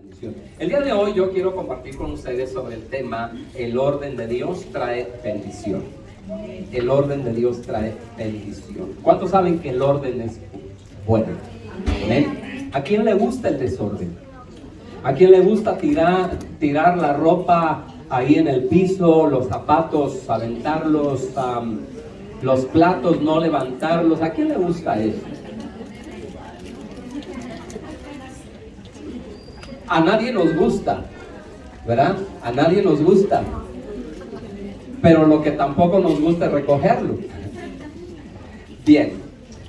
bendición. El día de hoy yo quiero compartir con ustedes sobre el tema: el orden de Dios trae bendición. El orden de Dios trae bendición. ¿Cuántos saben que el orden es bueno? ¿Amén? ¿A quién le gusta el desorden? ¿A quién le gusta tirar la ropa ahí en el piso, los zapatos, aventarlos, los platos, no levantarlos? ¿A quién le gusta eso? A nadie nos gusta, ¿verdad? A nadie nos gusta. Pero lo que tampoco nos gusta es recogerlo. Bien,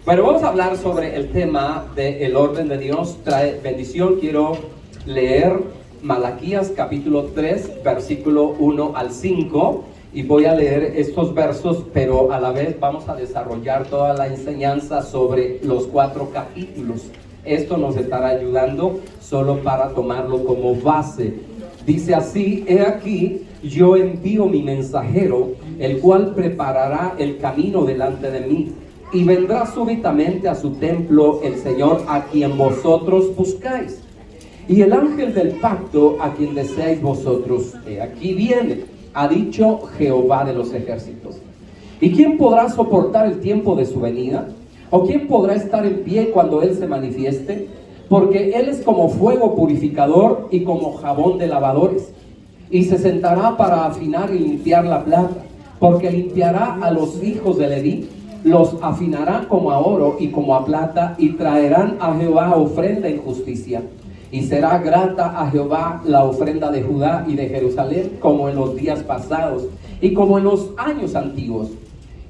pero vamos a hablar sobre el tema del orden de Dios trae bendición. Quiero leer Malaquías capítulo 3, versículo 1 al 5. Y voy a leer estos versos, pero a la vez vamos a desarrollar toda la enseñanza sobre los 4 capítulos. Esto nos estará ayudando solo para tomarlo como base. Dice así: he aquí, yo envío mi mensajero, el cual preparará el camino delante de mí. Y vendrá súbitamente a su templo el Señor a quien vosotros buscáis. Y el ángel del pacto a quien deseáis vosotros, he aquí viene, ha dicho Jehová de los ejércitos. ¿Y quién podrá soportar el tiempo de su venida? ¿O quién podrá estar en pie cuando Él se manifieste? Porque Él es como fuego purificador y como jabón de lavadores. Y se sentará para afinar y limpiar la plata, porque limpiará a los hijos de Leví, los afinará como a oro y como a plata, y traerán a Jehová ofrenda en justicia. Y será grata a Jehová la ofrenda de Judá y de Jerusalén, como en los días pasados y como en los años antiguos.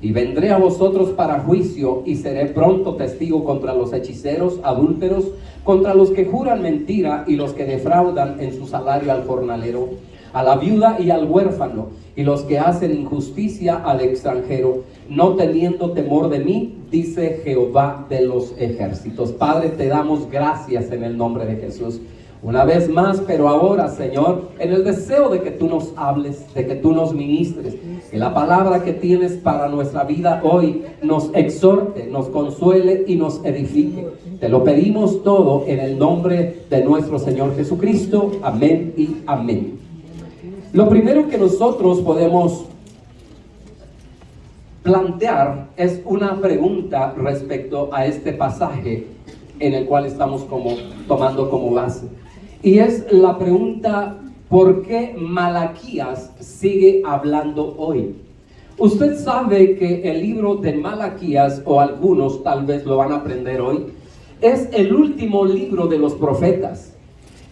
Y vendré a vosotros para juicio, y seré pronto testigo contra los hechiceros, adúlteros, contra los que juran mentira y los que defraudan en su salario al jornalero, a la viuda y al huérfano, y los que hacen injusticia al extranjero, no teniendo temor de mí, dice Jehová de los ejércitos. Padre, te damos gracias en el nombre de Jesús. Una vez más, pero ahora, Señor, en el deseo de que tú nos hables, de que tú nos ministres, que la palabra que tienes para nuestra vida hoy nos exhorte, nos consuele y nos edifique. Te lo pedimos todo en el nombre de nuestro Señor Jesucristo. Amén y amén. Lo primero que nosotros podemos plantear es una pregunta respecto a este pasaje en el cual estamos tomando como base. Y es la pregunta: ¿por qué Malaquías sigue hablando hoy? Usted sabe que el libro de Malaquías, o algunos tal vez lo van a aprender hoy, es el último libro de los profetas.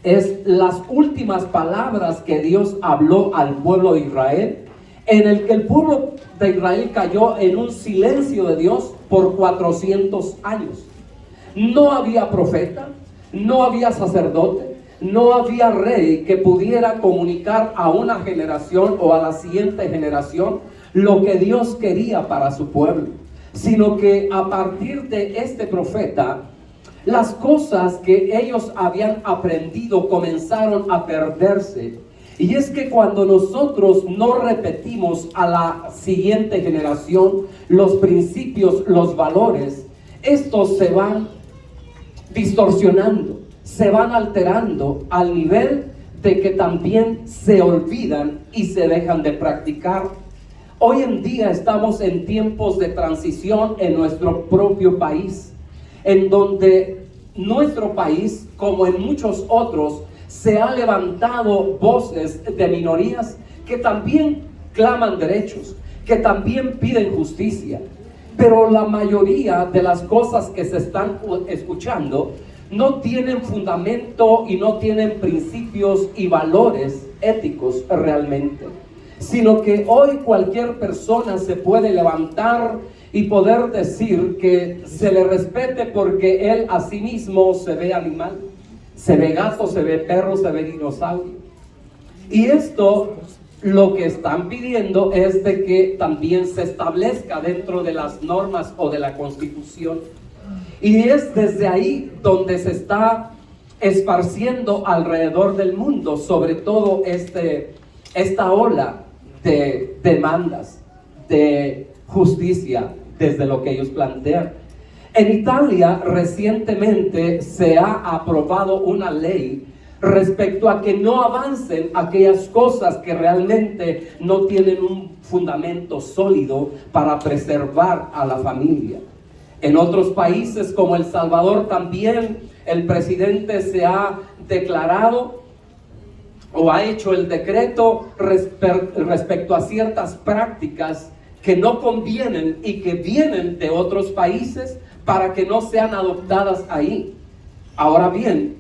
Es las últimas palabras que Dios habló al pueblo de Israel, en el que el pueblo de Israel cayó en un silencio de Dios por 400 años. No había profeta, no había sacerdote, no había rey que pudiera comunicar a una generación o a la siguiente generación lo que Dios quería para su pueblo, sino que a partir de este profeta, las cosas que ellos habían aprendido comenzaron a perderse. Y es que cuando nosotros no repetimos a la siguiente generación los principios, los valores, estos se van distorsionando, se van alterando al nivel de que también se olvidan y se dejan de practicar. Hoy en día estamos en tiempos de transición en nuestro propio país, en donde nuestro país, como en muchos otros, se ha levantado voces de minorías que también claman derechos, que también piden justicia. Pero la mayoría de las cosas que se están escuchando no tienen fundamento y no tienen principios y valores éticos realmente, sino que hoy cualquier persona se puede levantar y poder decir que se le respete porque él a sí mismo se ve animal, se ve gato, se ve perro, se ve dinosaurio. Y esto, lo que están pidiendo es de que también se establezca dentro de las normas o de la Constitución. Y es desde ahí donde se está esparciendo alrededor del mundo, sobre todo esta ola de demandas de justicia desde lo que ellos plantean. En Italia recientemente se ha aprobado una ley respecto a que no avancen aquellas cosas que realmente no tienen un fundamento sólido para preservar a la familia. En otros países como El Salvador también el presidente se ha declarado o ha hecho el decreto respecto a ciertas prácticas que no convienen y que vienen de otros países para que no sean adoptadas ahí. Ahora bien,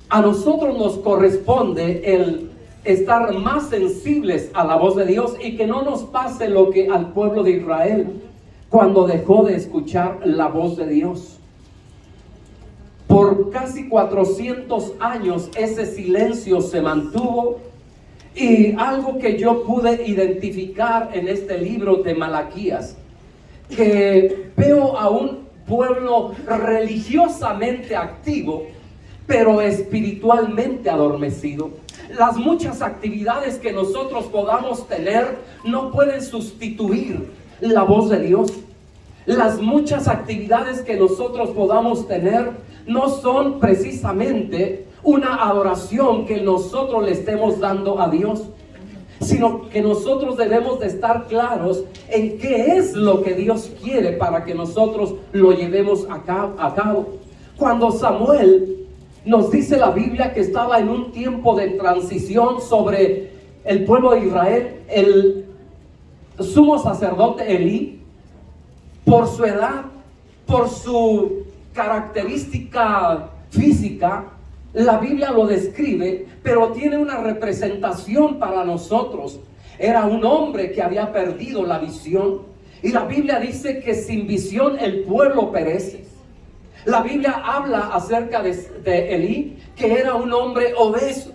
a nosotros nos corresponde el estar más sensibles a la voz de Dios y que no nos pase lo que al pueblo de Israel cuando dejó de escuchar la voz de Dios. Por casi 400 años ese silencio se mantuvo, y algo que yo pude identificar en este libro de Malaquías, que veo a un pueblo religiosamente activo, pero espiritualmente adormecido. Las muchas actividades que nosotros podamos tener no pueden sustituir la voz de Dios. Las muchas actividades que nosotros podamos tener no son precisamente una adoración que nosotros le estemos dando a Dios, sino que nosotros debemos de estar claros en qué es lo que Dios quiere para que nosotros lo llevemos a cabo. Cuando Samuel, nos dice la Biblia que estaba en un tiempo de transición sobre el pueblo de Israel, el sumo sacerdote Elí, por su edad, por su característica física, la Biblia lo describe, pero tiene una representación para nosotros. Era un hombre que había perdido la visión, y la Biblia dice que sin visión el pueblo perece. La Biblia habla acerca de Elí, que era un hombre obeso,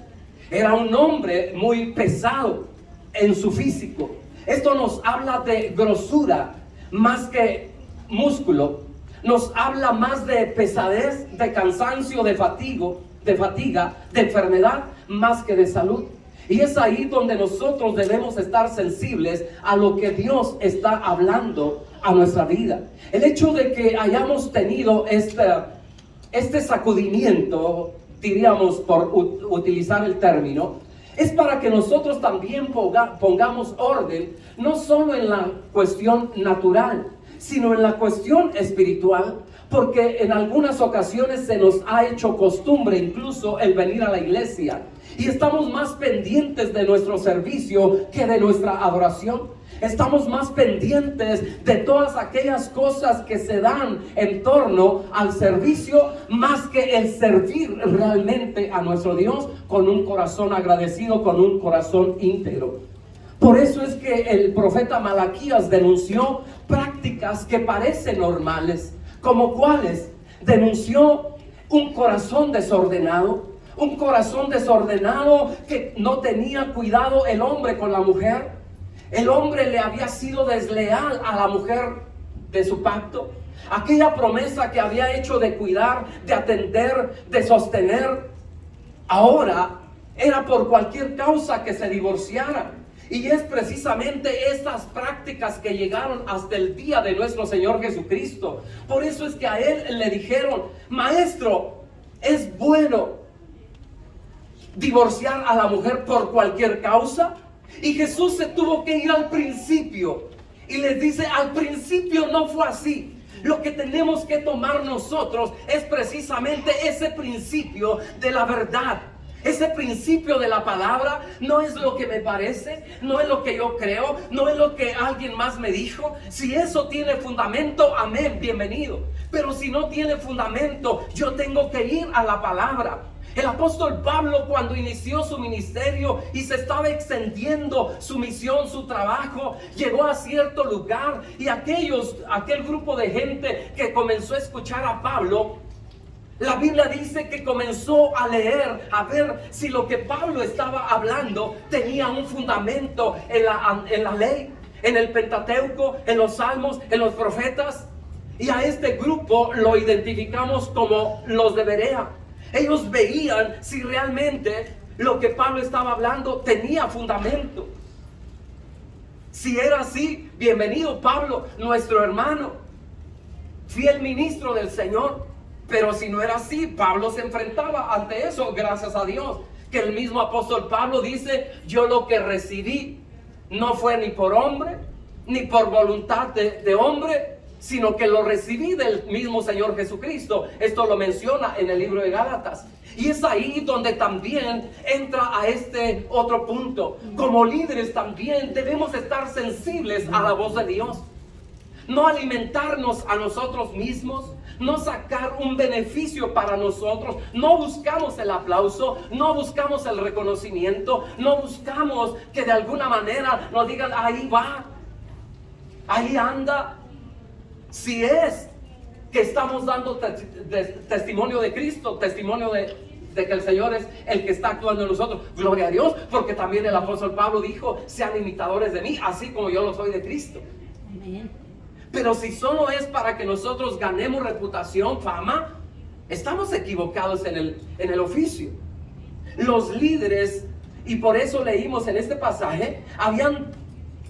era un hombre muy pesado en su físico. Esto nos habla de grosura más que músculo, nos habla más de pesadez, de cansancio, de fatiga, de enfermedad, más que de salud. Y es ahí donde nosotros debemos estar sensibles a lo que Dios está hablando a nuestra vida. El hecho de que hayamos tenido este sacudimiento, diríamos, por utilizar el término, es para que nosotros también pongamos orden, no solo en la cuestión natural, sino en la cuestión espiritual, porque en algunas ocasiones se nos ha hecho costumbre incluso el venir a la iglesia, y estamos más pendientes de nuestro servicio que de nuestra adoración. Estamos más pendientes de todas aquellas cosas que se dan en torno al servicio, más que el servir realmente a nuestro Dios con un corazón agradecido, con un corazón íntegro. Por eso es que el profeta Malaquías denunció prácticas que parecen normales, como cuáles. Denunció un corazón desordenado, que no tenía cuidado el hombre con la mujer. El hombre le había sido desleal a la mujer de su pacto. Aquella promesa que había hecho de cuidar, de atender, de sostener, ahora era por cualquier causa que se divorciara. Y es precisamente estas prácticas que llegaron hasta el día de nuestro Señor Jesucristo. Por eso es que a él le dijeron: maestro, ¿es bueno divorciar a la mujer por cualquier causa? Y Jesús se tuvo que ir al principio y les dice: al principio no fue así. Lo que tenemos que tomar nosotros es precisamente ese principio de la verdad. Ese principio de la palabra no es lo que me parece, no es lo que yo creo, no es lo que alguien más me dijo. Si eso tiene fundamento, amén, bienvenido. Pero si no tiene fundamento, yo tengo que ir a la palabra. El apóstol Pablo, cuando inició su ministerio y se estaba extendiendo su misión, su trabajo, llegó a cierto lugar, y aquel grupo de gente que comenzó a escuchar a Pablo, la Biblia dice que comenzó a leer, a ver si lo que Pablo estaba hablando tenía un fundamento en la ley, en el Pentateuco, en los Salmos, en los profetas. Y a este grupo lo identificamos como los de Berea. Ellos veían si realmente lo que Pablo estaba hablando tenía fundamento. Si era así, bienvenido Pablo, nuestro hermano, fiel ministro del Señor. Pero si no era así, Pablo se enfrentaba ante eso, gracias a Dios. Que el mismo apóstol Pablo dice, yo lo que recibí no fue ni por hombre, ni por voluntad de hombre, sino que lo recibí del mismo Señor Jesucristo. Esto lo menciona en el libro de Gálatas. Y es ahí donde también entra a este otro punto. Como líderes también debemos estar sensibles a la voz de Dios. No alimentarnos a nosotros mismos, no sacar un beneficio para nosotros, no buscamos el aplauso, no buscamos el reconocimiento, no buscamos que de alguna manera nos digan, ahí va, ahí anda. Si es que estamos dando testimonio de Cristo, testimonio de que el Señor es el que está actuando en nosotros, gloria a Dios, porque también el apóstol Pablo dijo, sean imitadores de mí, así como yo lo soy de Cristo. Amén. Pero si solo es para que nosotros ganemos reputación, fama, estamos equivocados en el oficio. Los líderes, y por eso leímos en este pasaje, habían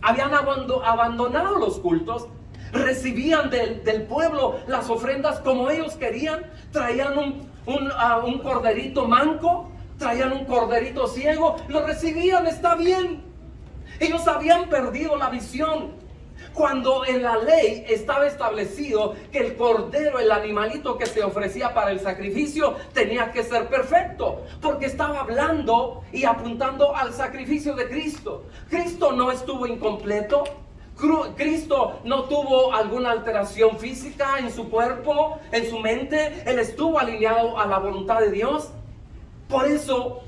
abandonado los cultos, recibían del pueblo las ofrendas como ellos querían, traían un corderito manco, traían un corderito ciego, lo recibían, está bien. Ellos habían perdido la visión. Cuando en la ley estaba establecido que el cordero, el animalito que se ofrecía para el sacrificio, tenía que ser perfecto, porque estaba hablando y apuntando al sacrificio de Cristo. Cristo no estuvo incompleto. Cristo no tuvo alguna alteración física en su cuerpo, en su mente. Él estuvo alineado a la voluntad de Dios. Por eso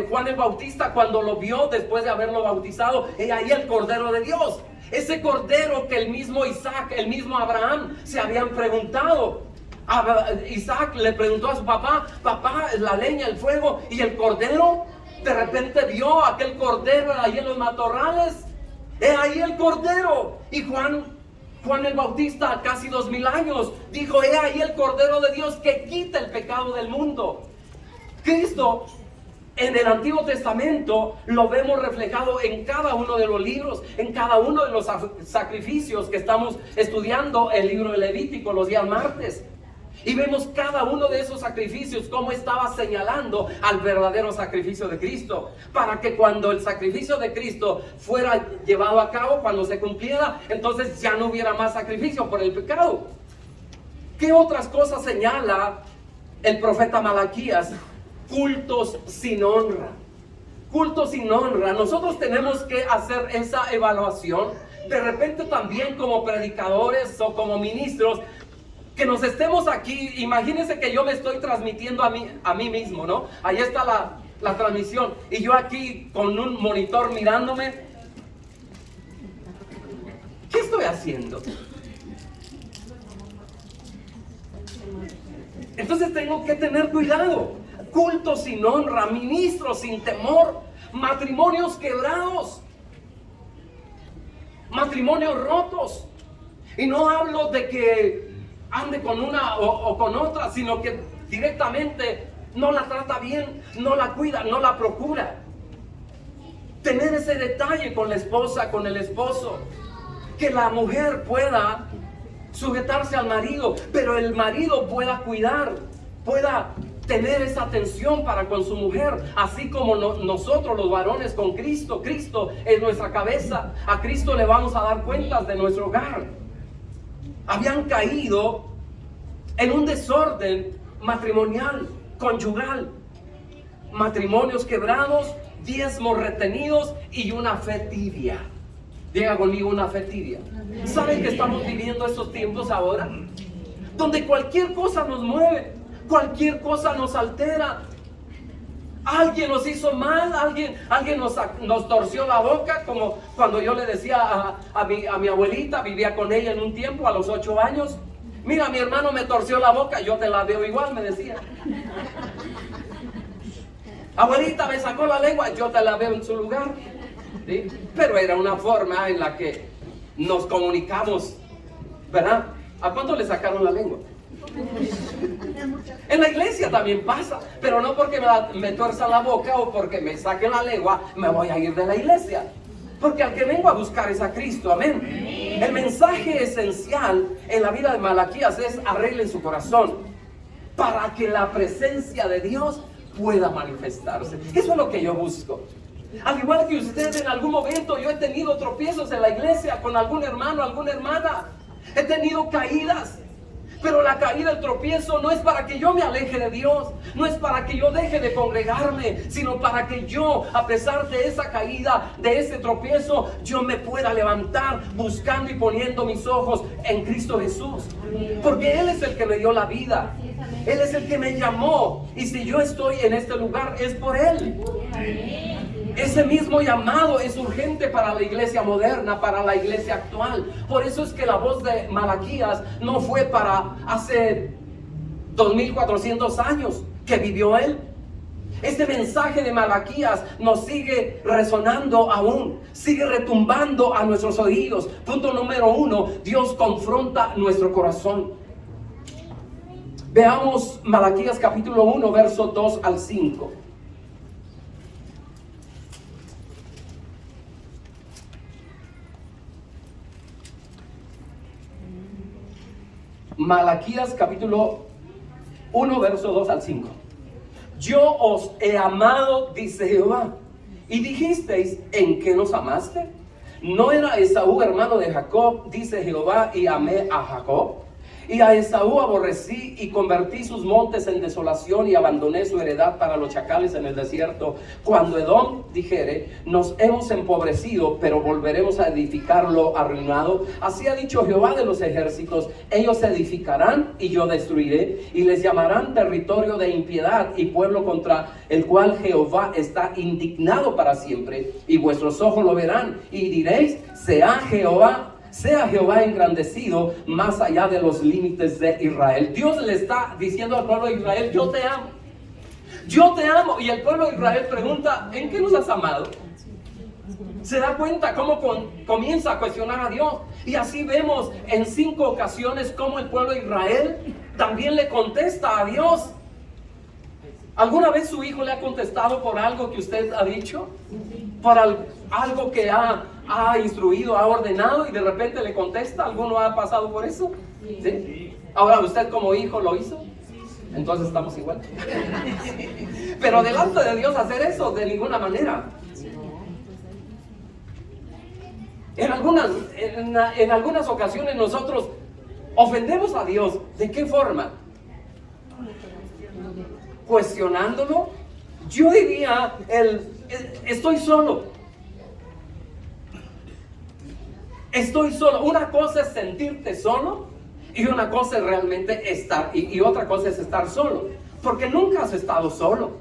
Juan el Bautista, cuando lo vio después de haberlo bautizado, ahí el Cordero de Dios, ese Cordero que el mismo Isaac, el mismo Abraham se habían preguntado. Isaac le preguntó a su papá, la leña, el fuego y el Cordero. De repente vio aquel Cordero ahí en los matorrales. Ahí el Cordero. Y Juan el Bautista, casi 2000 años, dijo, ahí el Cordero de Dios que quita el pecado del mundo. Cristo en el Antiguo Testamento lo vemos reflejado en cada uno de los libros, en cada uno de los sacrificios que estamos estudiando el libro de Levítico los días martes. Y vemos cada uno de esos sacrificios cómo estaba señalando al verdadero sacrificio de Cristo, para que cuando el sacrificio de Cristo fuera llevado a cabo, cuando se cumpliera, entonces ya no hubiera más sacrificio por el pecado. ¿Qué otras cosas señala el profeta Malaquías? Cultos sin honra. Cultos sin honra. Nosotros tenemos que hacer esa evaluación. De repente también como predicadores o como ministros, que nos estemos aquí, imagínense que yo me estoy transmitiendo a mí mismo, ¿no? Ahí está la transmisión. Y yo aquí con un monitor mirándome. ¿Qué estoy haciendo? Entonces tengo que tener cuidado. Cultos sin honra, ministros sin temor, matrimonios quebrados, matrimonios rotos. Y no hablo de que ande con una o con otra, sino que directamente no la trata bien, no la cuida, no la procura. Tener ese detalle con la esposa, con el esposo, que la mujer pueda sujetarse al marido, pero el marido pueda cuidar, pueda tener esa atención para con su mujer, así como nosotros los varones con Cristo. Cristo es nuestra cabeza, a Cristo le vamos a dar cuentas de nuestro hogar. Habían caído en un desorden matrimonial, conyugal, matrimonios quebrados, diezmos retenidos y una fe tibia. Diga conmigo, una fe tibia. ¿Saben que estamos viviendo estos tiempos ahora? Donde cualquier cosa nos mueve, cualquier cosa nos altera. Alguien nos hizo mal, alguien nos torció la boca, como cuando yo le decía a mi abuelita, vivía con ella en un tiempo, a los 8 años. Mira, mi hermano me torció la boca, yo te la veo igual, me decía. Abuelita, me sacó la lengua, yo te la veo en su lugar. ¿Sí? Pero era una forma en la que nos comunicamos, ¿verdad? ¿A cuánto le sacaron la lengua? En la iglesia también pasa, pero no porque me tuerza la boca o porque me saquen la lengua me voy a ir de la iglesia, porque al que vengo a buscar es a Cristo. Amén. El mensaje esencial en la vida de Malaquías es: arreglen su corazón. para que la presencia de Dios pueda manifestarse. Eso es lo que yo busco. Al igual que usted, en algún momento yo he tenido tropiezos en la iglesia con algún hermano, alguna hermana. He tenido caídas. Pero la caída, el tropiezo, no es para que yo me aleje de Dios, no es para que yo deje de congregarme, sino para que yo, a pesar de esa caída, de ese tropiezo, yo me pueda levantar buscando y poniendo mis ojos en Cristo Jesús. Porque Él es el que me dio la vida, Él es el que me llamó, y si yo estoy en este lugar es por Él. Ese mismo llamado es urgente para la iglesia moderna, para la iglesia actual. Por eso es que la voz de Malaquías no fue para hace 2400 años que vivió él. Este mensaje de Malaquías nos sigue resonando aún, sigue retumbando a nuestros oídos. Punto número 1, Dios confronta nuestro corazón. Veamos Malaquías capítulo 1, verso 2 al 5. Malaquías capítulo 1, verso 2 al 5. Yo os he amado, dice Jehová, y dijisteis, ¿en qué nos amaste? ¿No era Esaú hermano de Jacob, dice Jehová, y amé a Jacob? Y a Esaú aborrecí y convertí sus montes en desolación y abandoné su heredad para los chacales en el desierto. Cuando Edom dijere, nos hemos empobrecido, pero volveremos a edificarlo arruinado. Así ha dicho Jehová de los ejércitos, ellos se edificarán y yo destruiré, y les llamarán territorio de impiedad y pueblo contra el cual Jehová está indignado para siempre. Y vuestros ojos lo verán y diréis, sea Jehová engrandecido más allá de los límites de Israel. Dios le está diciendo al pueblo de Israel, yo te amo. Yo te amo. Y el pueblo de Israel pregunta, ¿en qué nos has amado? Se da cuenta cómo comienza a cuestionar a Dios. Y así vemos en 5 ocasiones cómo el pueblo de Israel también le contesta a Dios. ¿Alguna vez su hijo le ha contestado por algo que usted ha dicho? Por algo que ha instruido, ha ordenado, y de repente le contesta. ¿Alguno ha pasado por eso? ¿Sí? Ahora, ¿usted como hijo lo hizo? Entonces estamos igual. Pero delante de Dios hacer eso de ninguna manera. En algunas ocasiones nosotros ofendemos a Dios. ¿De qué forma? Cuestionándolo. Yo diría, estoy solo. Estoy solo. Una cosa es sentirte solo y una cosa es realmente estar, y otra cosa es estar solo, porque nunca has estado solo.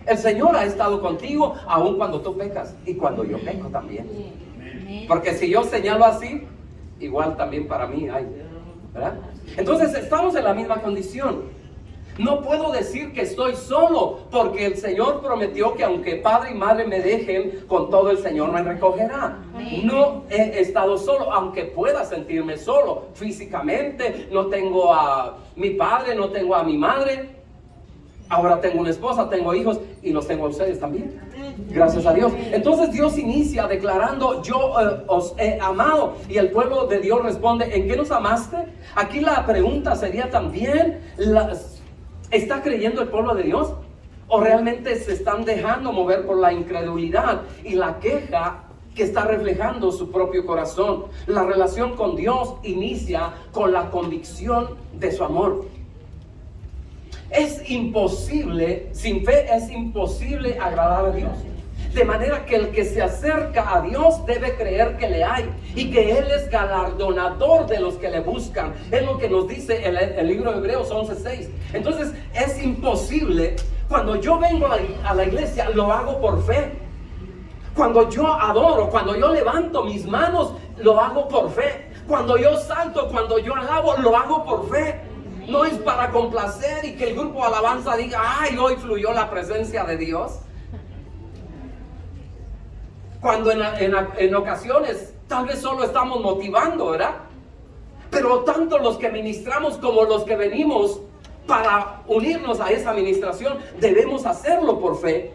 El Señor ha estado contigo aun cuando tú pecas y cuando yo peco también. Porque si yo señalo así, igual también para mí hay, ¿verdad? Entonces estamos en la misma condición. No puedo decir que estoy solo, porque el Señor prometió que aunque padre y madre me dejen, con todo el Señor me recogerá. No he estado solo, aunque pueda sentirme solo físicamente. No tengo a mi padre, no tengo a mi madre. Ahora tengo una esposa, tengo hijos y los tengo a ustedes también. Gracias a Dios. Entonces Dios inicia declarando, yo os he amado. Y el pueblo de Dios responde, ¿en qué nos amaste? Aquí la pregunta sería también, ¿está creyendo el pueblo de Dios? ¿O realmente se están dejando mover por la incredulidad y la queja que está reflejando su propio corazón? La relación con Dios inicia con la convicción de su amor. Es imposible, sin fe es imposible agradar a Dios. De manera que el que se acerca a Dios debe creer que le hay y que Él es galardonador de los que le buscan. Es lo que nos dice el libro de Hebreos 11:6. Entonces es imposible. Cuando yo vengo a la iglesia, lo hago por fe. Cuando yo adoro, cuando yo levanto mis manos, lo hago por fe. Cuando yo salto, cuando yo alabo, lo hago por fe. No es para complacer y que el grupo de alabanza diga, ay, hoy fluyó la presencia de Dios. Cuando en ocasiones tal vez solo estamos motivando, ¿verdad? Pero tanto los que ministramos como los que venimos para unirnos a esa administración, debemos hacerlo por fe.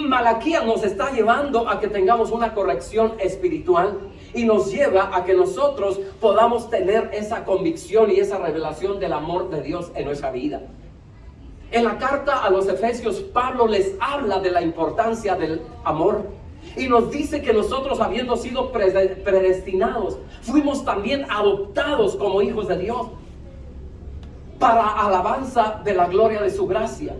Malaquías nos está llevando a que tengamos una corrección espiritual y nos lleva a que nosotros podamos tener esa convicción y esa revelación del amor de Dios en nuestra vida. En la carta a los Efesios, Pablo les habla de la importancia del amor y nos dice que nosotros, habiendo sido predestinados, fuimos también adoptados como hijos de Dios para alabanza de la gloria de su gracia.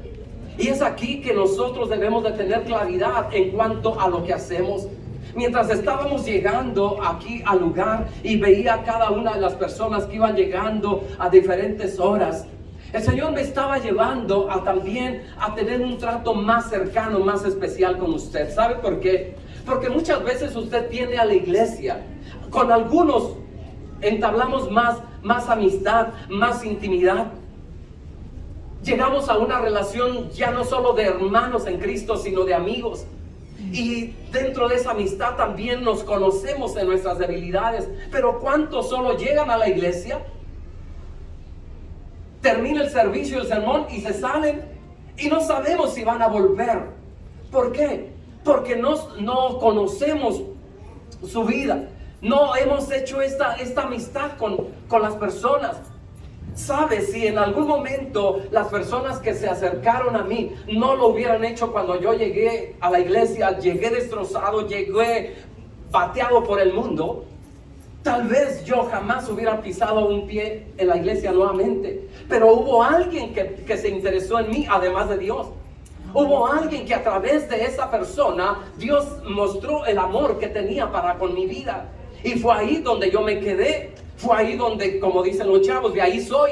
Y es aquí que nosotros debemos de tener claridad en cuanto a lo que hacemos. Mientras estábamos llegando aquí al lugar y veía a cada una de las personas que iban llegando a diferentes horas, el Señor me estaba llevando también a tener un trato más cercano, más especial con usted. ¿Sabe por qué? Porque muchas veces usted viene a la iglesia. Con algunos entablamos más amistad, más intimidad. Llegamos a una relación ya no solo de hermanos en Cristo, sino de amigos. Y dentro de esa amistad también nos conocemos en nuestras debilidades. Pero ¿cuántos solo llegan a la iglesia? Termina el servicio, el sermón y se salen y no sabemos si van a volver. ¿Por qué? Porque no conocemos su vida. No hemos hecho esta amistad con las personas. ¿Sabes? Si en algún momento las personas que se acercaron a mí no lo hubieran hecho cuando yo llegué a la iglesia, llegué destrozado, llegué pateado por el mundo, tal vez yo jamás hubiera pisado un pie en la iglesia nuevamente. Pero hubo alguien que se interesó en mí, además de Dios. Hubo alguien que a través de esa persona Dios mostró el amor que tenía para con mi vida. Y fue ahí donde yo me quedé. Fue ahí donde, como dicen los chavos, de ahí soy.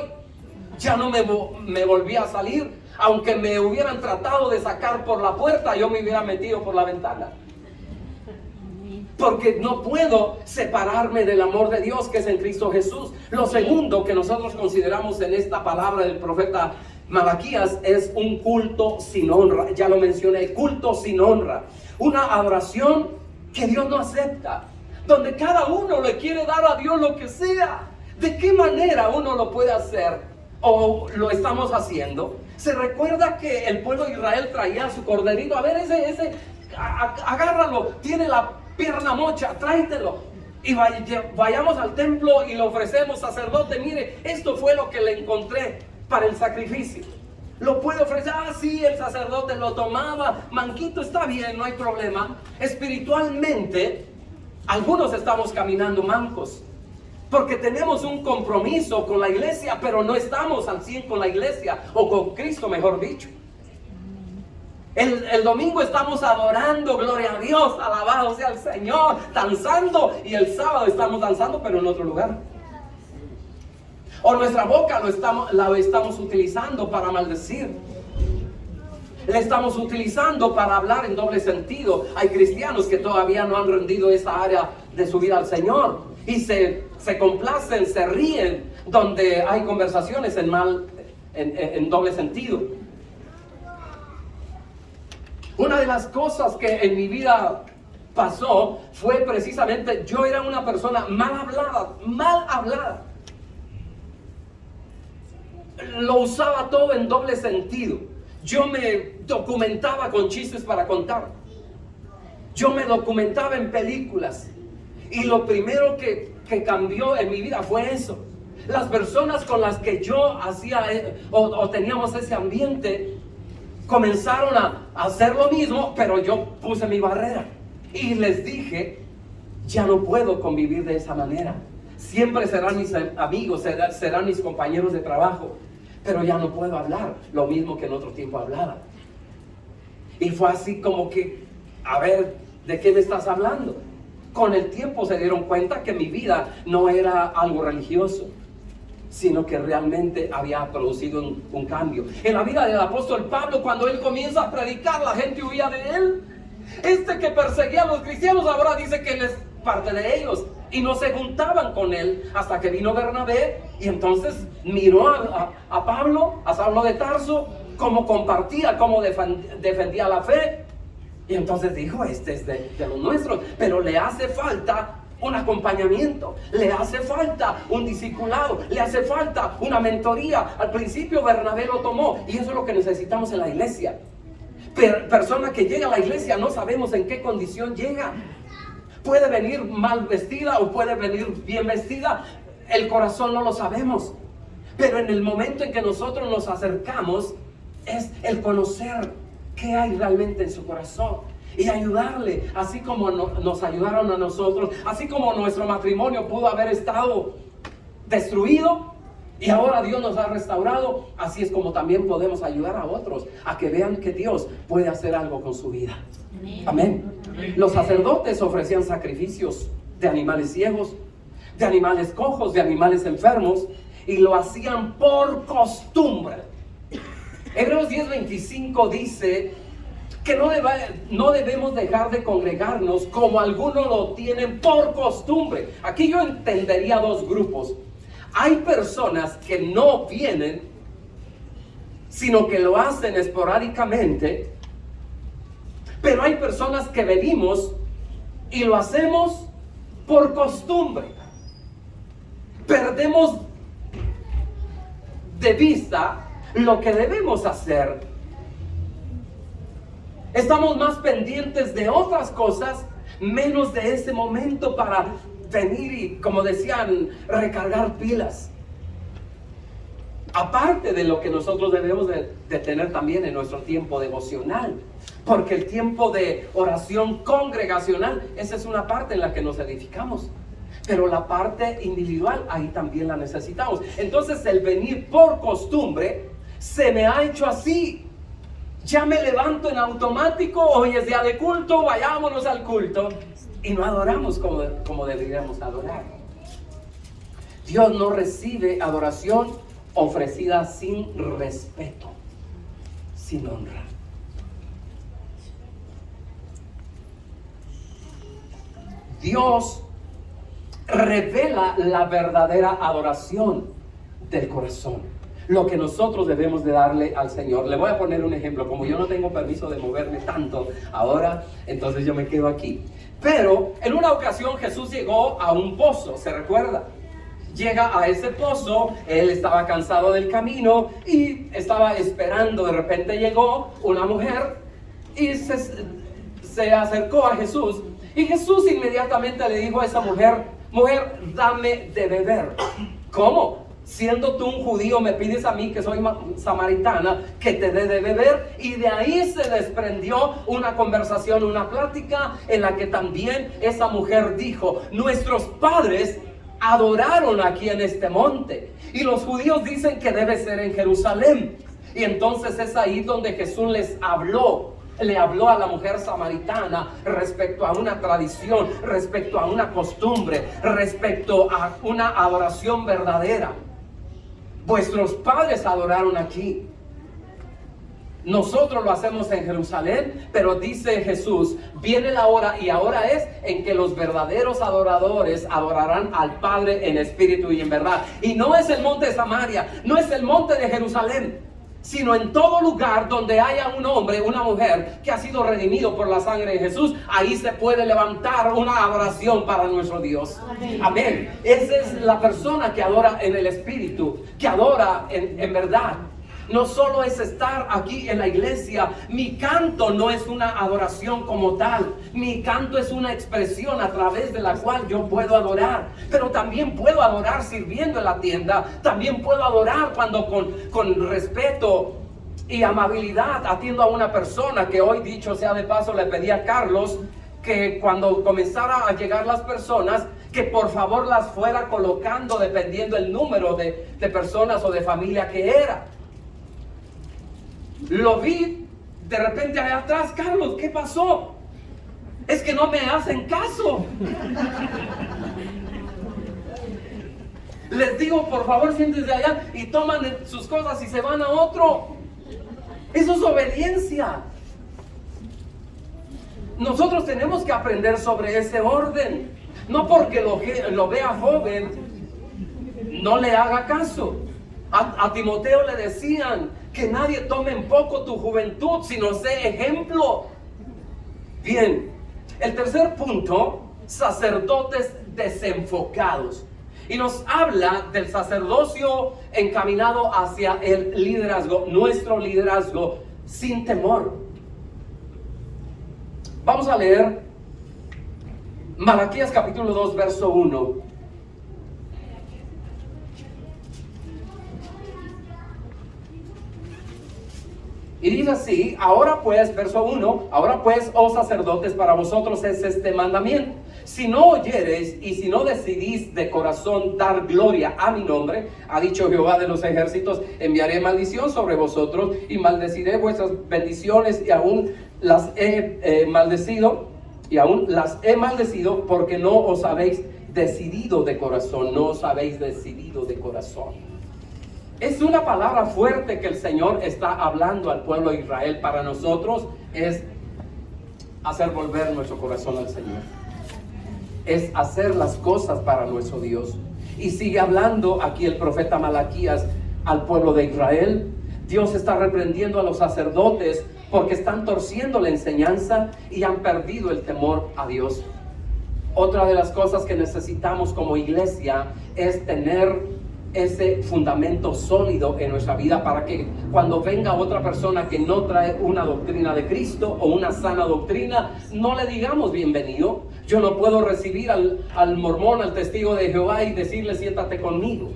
Ya no me volví a salir. Aunque me hubieran tratado de sacar por la puerta, yo me hubiera metido por la ventana. Porque no puedo separarme del amor de Dios que es en Cristo Jesús. Lo segundo que nosotros consideramos en esta palabra del profeta Malaquías es un culto sin honra. Ya lo mencioné, culto sin honra. Una adoración que Dios no acepta, donde cada uno le quiere dar a Dios lo que sea. ¿De qué manera uno lo puede hacer o lo estamos haciendo? Se recuerda que el pueblo de Israel traía su corderito. A ver, ese agárralo, tiene la pierna mocha, tráetelo. Y vayamos al templo y le ofrecemos, sacerdote, mire, esto fue lo que le encontré para el sacrificio. Lo puede ofrecer, sí, el sacerdote lo tomaba, manquito, está bien, no hay problema. Espiritualmente, algunos estamos caminando mancos, porque tenemos un compromiso con la iglesia, pero no estamos al 100 con la iglesia, o con Cristo, mejor dicho. El domingo estamos adorando, gloria a Dios, alabado sea el Señor, danzando, y el sábado estamos danzando, pero en otro lugar. O nuestra boca la estamos utilizando para maldecir. La estamos utilizando para hablar en doble sentido. Hay cristianos que todavía no han rendido esa área de su vida al Señor y se complacen, se ríen, donde hay conversaciones en doble sentido. Una de las cosas que en mi vida pasó fue precisamente, yo era una persona mal hablada. Lo usaba todo en doble sentido. Yo me documentaba con chistes para contar. Yo me documentaba en películas. Y lo primero que cambió en mi vida fue eso. Las personas con las que yo hacía o teníamos ese ambiente comenzaron a hacer lo mismo, pero yo puse mi barrera. Y les dije, ya no puedo convivir de esa manera. Siempre serán mis amigos, serán mis compañeros de trabajo, pero ya no puedo hablar lo mismo que en otro tiempo hablaba. Y fue así como que, a ver, ¿de qué me estás hablando? Con el tiempo se dieron cuenta que mi vida no era algo religioso, sino que realmente había producido un cambio. En la vida del apóstol Pablo, cuando él comienza a predicar, la gente huía de él. Que perseguía a los cristianos ahora dice que él es parte de ellos. Y no se juntaban con él hasta que vino Bernabé. Y entonces miró a Pablo, a Saulo de Tarso, cómo compartía, cómo defendía la fe. Y entonces dijo, este es de los nuestros, pero le hace falta un acompañamiento, le hace falta un discipulado, le hace falta una mentoría. Al principio Bernabé lo tomó, y eso es lo que necesitamos en la iglesia. Persona que llega a la iglesia, no sabemos en qué condición llega. Puede venir mal vestida o puede venir bien vestida. El corazón no lo sabemos. Pero en el momento en que nosotros nos acercamos, es el conocer qué hay realmente en su corazón y ayudarle, así como nos ayudaron a nosotros, así como nuestro matrimonio pudo haber estado destruido y ahora Dios nos ha restaurado. Así es como también podemos ayudar a otros a que vean que Dios puede hacer algo con su vida. Amén. Los sacerdotes ofrecían sacrificios de animales ciegos, de animales cojos, de animales enfermos, y lo hacían por costumbre. Hebreos 10:25 dice que no debemos dejar de congregarnos como algunos lo tienen por costumbre. Aquí yo entendería dos grupos. Hay personas que no vienen, sino que lo hacen esporádicamente, pero hay personas que venimos y lo hacemos por costumbre. Perdemos de vista lo que debemos hacer. Estamos más pendientes de otras cosas, menos de ese momento para venir y, como decían, recargar pilas. Aparte de lo que nosotros debemos de tener también en nuestro tiempo devocional, porque el tiempo de oración congregacional, esa es una parte en la que nos edificamos, pero la parte individual, ahí también la necesitamos. Entonces el venir por costumbre se me ha hecho así. Ya me levanto en automático, hoy es día de culto, vayámonos al culto, y no adoramos como deberíamos adorar. Dios no recibe adoración ofrecida sin respeto, sin honra. Dios revela la verdadera adoración del corazón, lo que nosotros debemos de darle al Señor. Le voy a poner un ejemplo. Como yo no tengo permiso de moverme tanto ahora, entonces yo me quedo aquí. Pero en una ocasión Jesús llegó a un pozo, ¿se recuerda? Llega a ese pozo, él estaba cansado del camino y estaba esperando. De repente llegó una mujer y se acercó a Jesús. Y Jesús inmediatamente le dijo a esa mujer: mujer, dame de beber. ¿Cómo? Siendo tú un judío, me pides a mí, que soy samaritana, que te dé de beber. Y de ahí se desprendió una conversación, una plática en la que también esa mujer dijo: nuestros padres adoraron aquí en este monte, y los judíos dicen que debe ser en Jerusalén. Y entonces es ahí donde Jesús le habló a la mujer samaritana respecto a una tradición, respecto a una costumbre, respecto a una adoración verdadera. Vuestros padres adoraron aquí, nosotros lo hacemos en Jerusalén. Pero dice Jesús, viene la hora, y ahora es, en que los verdaderos adoradores adorarán al Padre en espíritu y en verdad. Y no es el monte de Samaria, no es el monte de Jerusalén, sino en todo lugar donde haya un hombre, una mujer que ha sido redimido por la sangre de Jesús. Ahí se puede levantar una adoración para nuestro Dios. Amén. Amén. Esa es la persona que adora en el espíritu, que adora en verdad. No solo es estar aquí en la iglesia. Mi canto no es una adoración como tal. Mi canto es una expresión a través de la cual yo puedo adorar. Pero también puedo adorar sirviendo en la tienda. También puedo adorar cuando con respeto y amabilidad atiendo a una persona, que hoy, dicho sea de paso, le pedí a Carlos que cuando comenzara a llegar las personas, que por favor las fuera colocando dependiendo el número de personas o de familia que era. Lo vi de repente allá atrás. Carlos, ¿qué pasó? Es que no me hacen caso. Les digo, por favor, siéntense allá, y toman sus cosas y se van a otro. Eso es obediencia. Nosotros tenemos que aprender sobre ese orden. No porque lo vea joven, no le haga caso. A Timoteo le decían que nadie tome en poco tu juventud, sino sé ejemplo. Bien, el tercer punto: sacerdotes desenfocados. Y nos habla del sacerdocio encaminado hacia el liderazgo, nuestro liderazgo sin temor. Vamos a leer Malaquías capítulo 2, verso 1. Y dice así: ahora pues, verso 1, ahora pues, oh sacerdotes, para vosotros es este mandamiento: si no oyereis y si no decidís de corazón dar gloria a mi nombre, ha dicho Jehová de los ejércitos, enviaré maldición sobre vosotros y maldeciré vuestras bendiciones, y aún las he maldecido, porque no os habéis decidido de corazón, no os habéis decidido de corazón. Es una palabra fuerte que el Señor está hablando al pueblo de Israel. Para nosotros es hacer volver nuestro corazón al Señor, es hacer las cosas para nuestro Dios. Y sigue hablando aquí el profeta Malaquías al pueblo de Israel. Dios está reprendiendo a los sacerdotes porque están torciendo la enseñanza y han perdido el temor a Dios. Otra de las cosas que necesitamos como iglesia es tener ese fundamento sólido en nuestra vida, para que cuando venga otra persona que no trae una doctrina de Cristo o una sana doctrina, no le digamos bienvenido. Yo no puedo recibir al mormón, al testigo de Jehová, y decirle siéntate conmigo.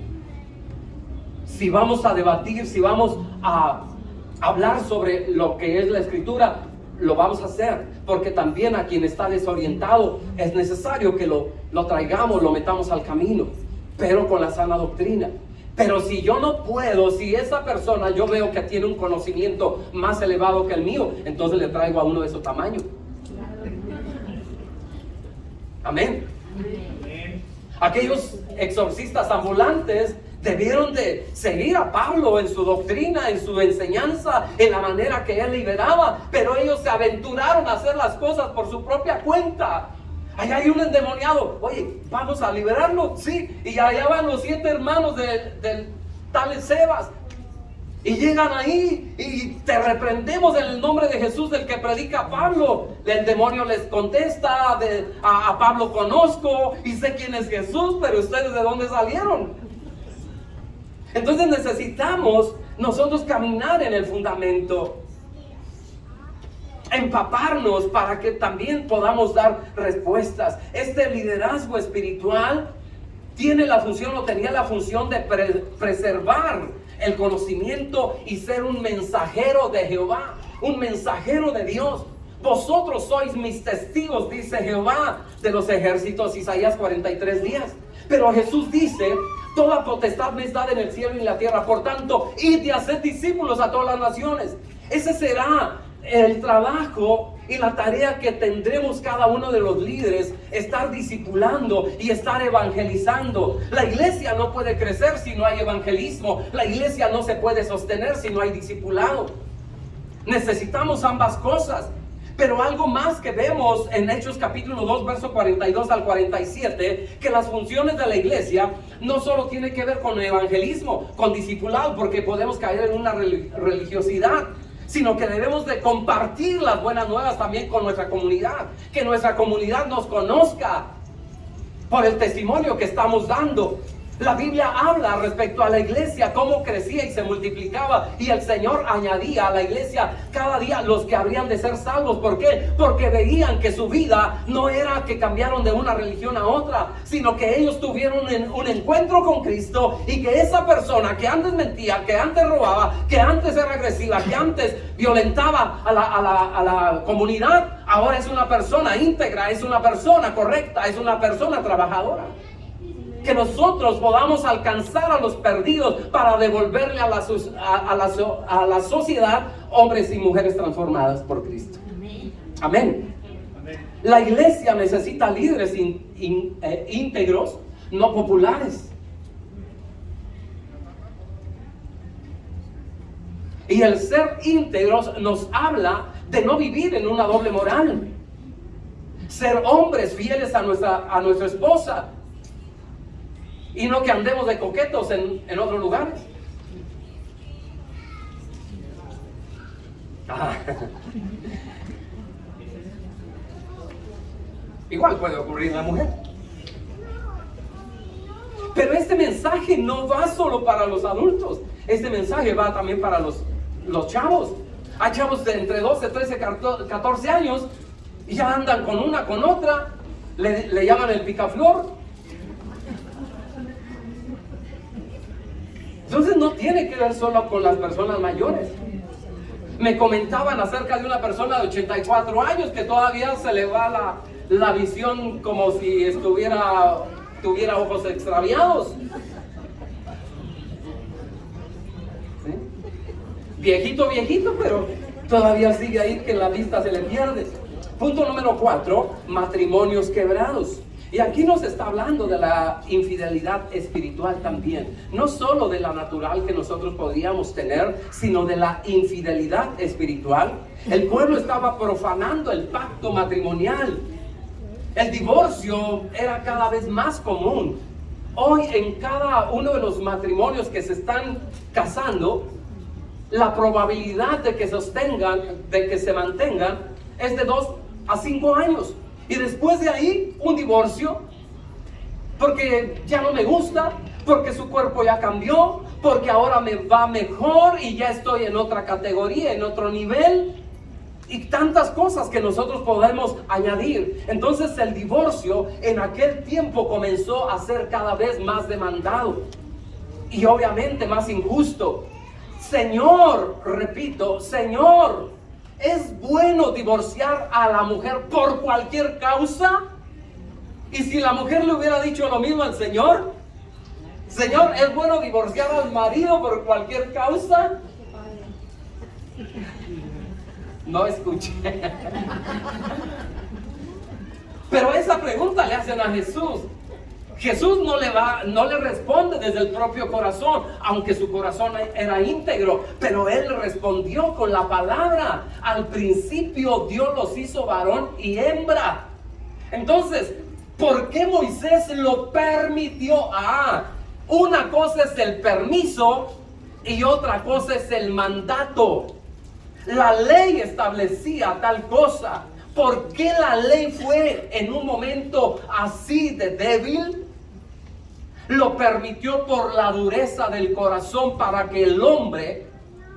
Si vamos a debatir, si vamos a hablar sobre lo que es la escritura, lo vamos a hacer, porque también a quien está desorientado es necesario que lo traigamos, lo metamos al camino, pero con la sana doctrina. Pero si yo no puedo, si esa persona yo veo que tiene un conocimiento más elevado que el mío, entonces le traigo a uno de su tamaño. Amén. Aquellos exorcistas ambulantes debieron de seguir a Pablo en su doctrina, en su enseñanza, en la manera que él liberaba, pero ellos se aventuraron a hacer las cosas por su propia cuenta. Allá hay un endemoniado, oye, vamos a liberarlo, sí, y allá van los 7 hermanos del tal Sebas, y llegan ahí y te reprendemos en el nombre de Jesús del que predica Pablo. El demonio les contesta: a Pablo conozco y sé quién es Jesús, pero ustedes ¿de dónde salieron? Entonces necesitamos nosotros caminar en el fundamento, empaparnos para que también podamos dar respuestas. Este liderazgo espiritual tiene la función, o tenía la función de preservar el conocimiento y ser un mensajero de Jehová, un mensajero de Dios. Vosotros sois mis testigos, dice Jehová de los ejércitos, Isaías 43:10. Pero Jesús dice: toda potestad me es dada en el cielo y en la tierra, por tanto, id y haced discípulos a todas las naciones. Ese será el trabajo y la tarea que tendremos cada uno de los líderes: estar discipulando y estar evangelizando. La iglesia no puede crecer si no hay evangelismo. La iglesia no se puede sostener si no hay discipulado. Necesitamos ambas cosas. Pero algo más que vemos en Hechos capítulo 2, verso 42 al 47, que las funciones de la iglesia no solo tienen que ver con el evangelismo, con discipulado, porque podemos caer en una religiosidad, sino que debemos de compartir las buenas nuevas también con nuestra comunidad, que nuestra comunidad nos conozca por el testimonio que estamos dando. La Biblia habla respecto a la iglesia, cómo crecía y se multiplicaba, y el Señor añadía a la iglesia cada día los que habrían de ser salvos. ¿Por qué? Porque veían que su vida no era que cambiaron de una religión a otra, sino que ellos tuvieron un encuentro con Cristo, y que esa persona que antes mentía, que antes robaba, que antes era agresiva, que antes violentaba a la comunidad, ahora es una persona íntegra, es una persona correcta, es una persona trabajadora. Que nosotros podamos alcanzar a los perdidos para devolverle a la sociedad hombres y mujeres transformadas por Cristo. Amén. La iglesia necesita líderes íntegros, no populares. Y el ser íntegros nos habla de no vivir en una doble moral. Ser hombres fieles a nuestra esposa, y no que andemos de coquetos en otros lugares. Igual puede ocurrir en la mujer. Pero este mensaje no va solo para los adultos. Este mensaje va también para los chavos. Hay chavos de entre 12, 13, 14 años Y ya andan con una, con otra, le llaman el picaflor. Entonces no tiene que ver solo con las personas mayores. Me comentaban acerca de una persona de 84 años que todavía se le va la visión como si tuviera ojos extraviados. ¿Sí? Viejito, pero todavía sigue ahí que la vista se le pierde. Punto número 4, matrimonios quebrados. Y aquí nos está hablando de la infidelidad espiritual también. No solo de la natural que nosotros podríamos tener, sino de la infidelidad espiritual. El pueblo estaba profanando el pacto matrimonial. El divorcio era cada vez más común. Hoy en cada uno de los matrimonios que se están casando, la probabilidad de que se mantengan, es de 2 a 5 años. Y después de ahí, un divorcio, porque ya no me gusta, porque su cuerpo ya cambió, porque ahora me va mejor y ya estoy en otra categoría, en otro nivel. Y tantas cosas que nosotros podemos añadir. Entonces el divorcio en aquel tiempo comenzó a ser cada vez más demandado. Y obviamente más injusto. Señor, repito, Señor, ¿es bueno divorciar a la mujer por cualquier causa? Y si la mujer le hubiera dicho lo mismo al Señor, Señor, ¿es bueno divorciar al marido por cualquier causa? No escuché. Pero esa pregunta le hacen a Jesús. Jesús no le responde desde el propio corazón, aunque su corazón era íntegro, pero él respondió con la palabra. Al principio Dios los hizo varón y hembra. Entonces, ¿por qué Moisés lo permitió? Una cosa es el permiso y otra cosa es el mandato. La ley establecía tal cosa. ¿Por qué la ley fue en un momento así de débil? Lo permitió por la dureza del corazón, para que el hombre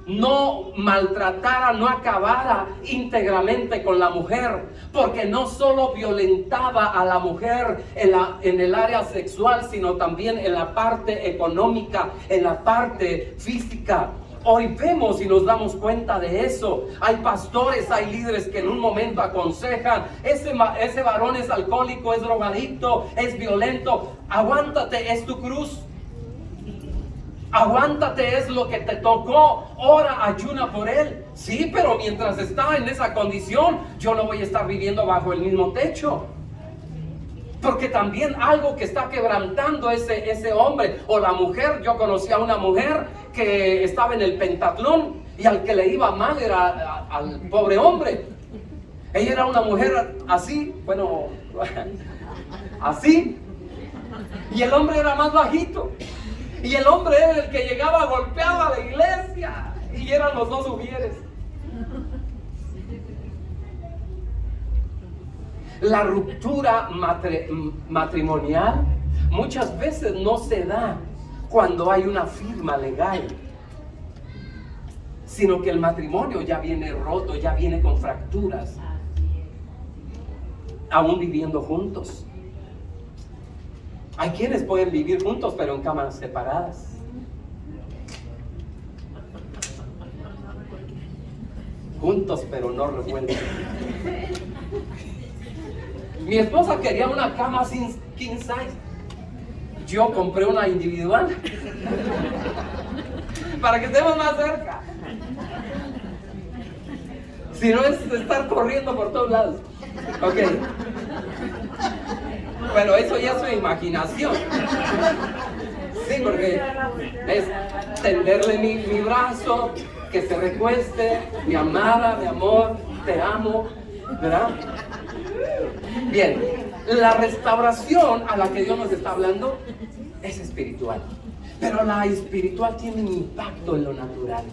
no maltratara, no acabara íntegramente con la mujer, porque no solo violentaba a la mujer en el área sexual, sino también en la parte económica, en la parte física. Hoy vemos y nos damos cuenta de eso. Hay pastores, hay líderes que en un momento aconsejan: ese varón es alcohólico, es drogadicto, es violento. Aguántate, es tu cruz. Aguántate, es lo que te tocó. Ora, ayuna por él. Sí, pero mientras está en esa condición, yo no voy a estar viviendo bajo el mismo techo. Porque también algo que está quebrantando ese hombre o la mujer. Yo conocí a una mujer que estaba en el pentatlón y al que le iba mal era al pobre hombre. Ella era una mujer así, bueno, así. Y el hombre era más bajito. Y el hombre era el que llegaba, golpeaba a la iglesia. Y eran los dos ujieres. La ruptura matrimonial muchas veces no se da cuando hay una firma legal, sino que el matrimonio ya viene roto, ya viene con fracturas, aún viviendo juntos. Hay quienes pueden vivir juntos pero en camas separadas. Juntos pero no revueltos. Mi esposa quería una cama king size. Yo compré una individual para que estemos más cerca. Si no, es estar corriendo por todos lados. Ok. Bueno, eso ya es su imaginación. Sí, porque es tenderle mi brazo, que se recueste, mi amada, mi amor, te amo, ¿verdad? Bien, la restauración a la que Dios nos está hablando es espiritual, pero la espiritual tiene un impacto en lo natural.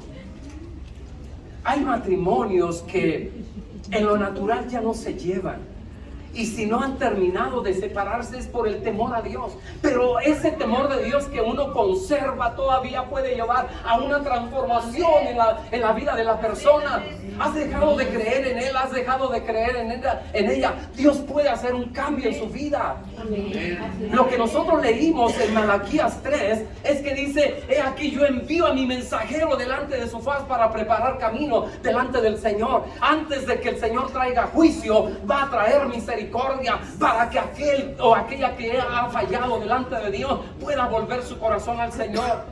Hay matrimonios que en lo natural ya no se llevan, Y si no han terminado de separarse es por el temor a Dios. Pero ese temor de Dios que uno conserva todavía puede llevar a una transformación en la vida de la persona. Has dejado de creer en Él, has dejado de creer en ella. Dios puede hacer un cambio en su vida. Lo que nosotros leímos en Malaquías 3 es que dice: he aquí yo envío a mi mensajero delante de su faz para preparar camino delante del Señor. Antes de que el Señor traiga juicio, va a traer misericordia para que aquel o aquella que ha fallado delante de Dios pueda volver su corazón al Señor.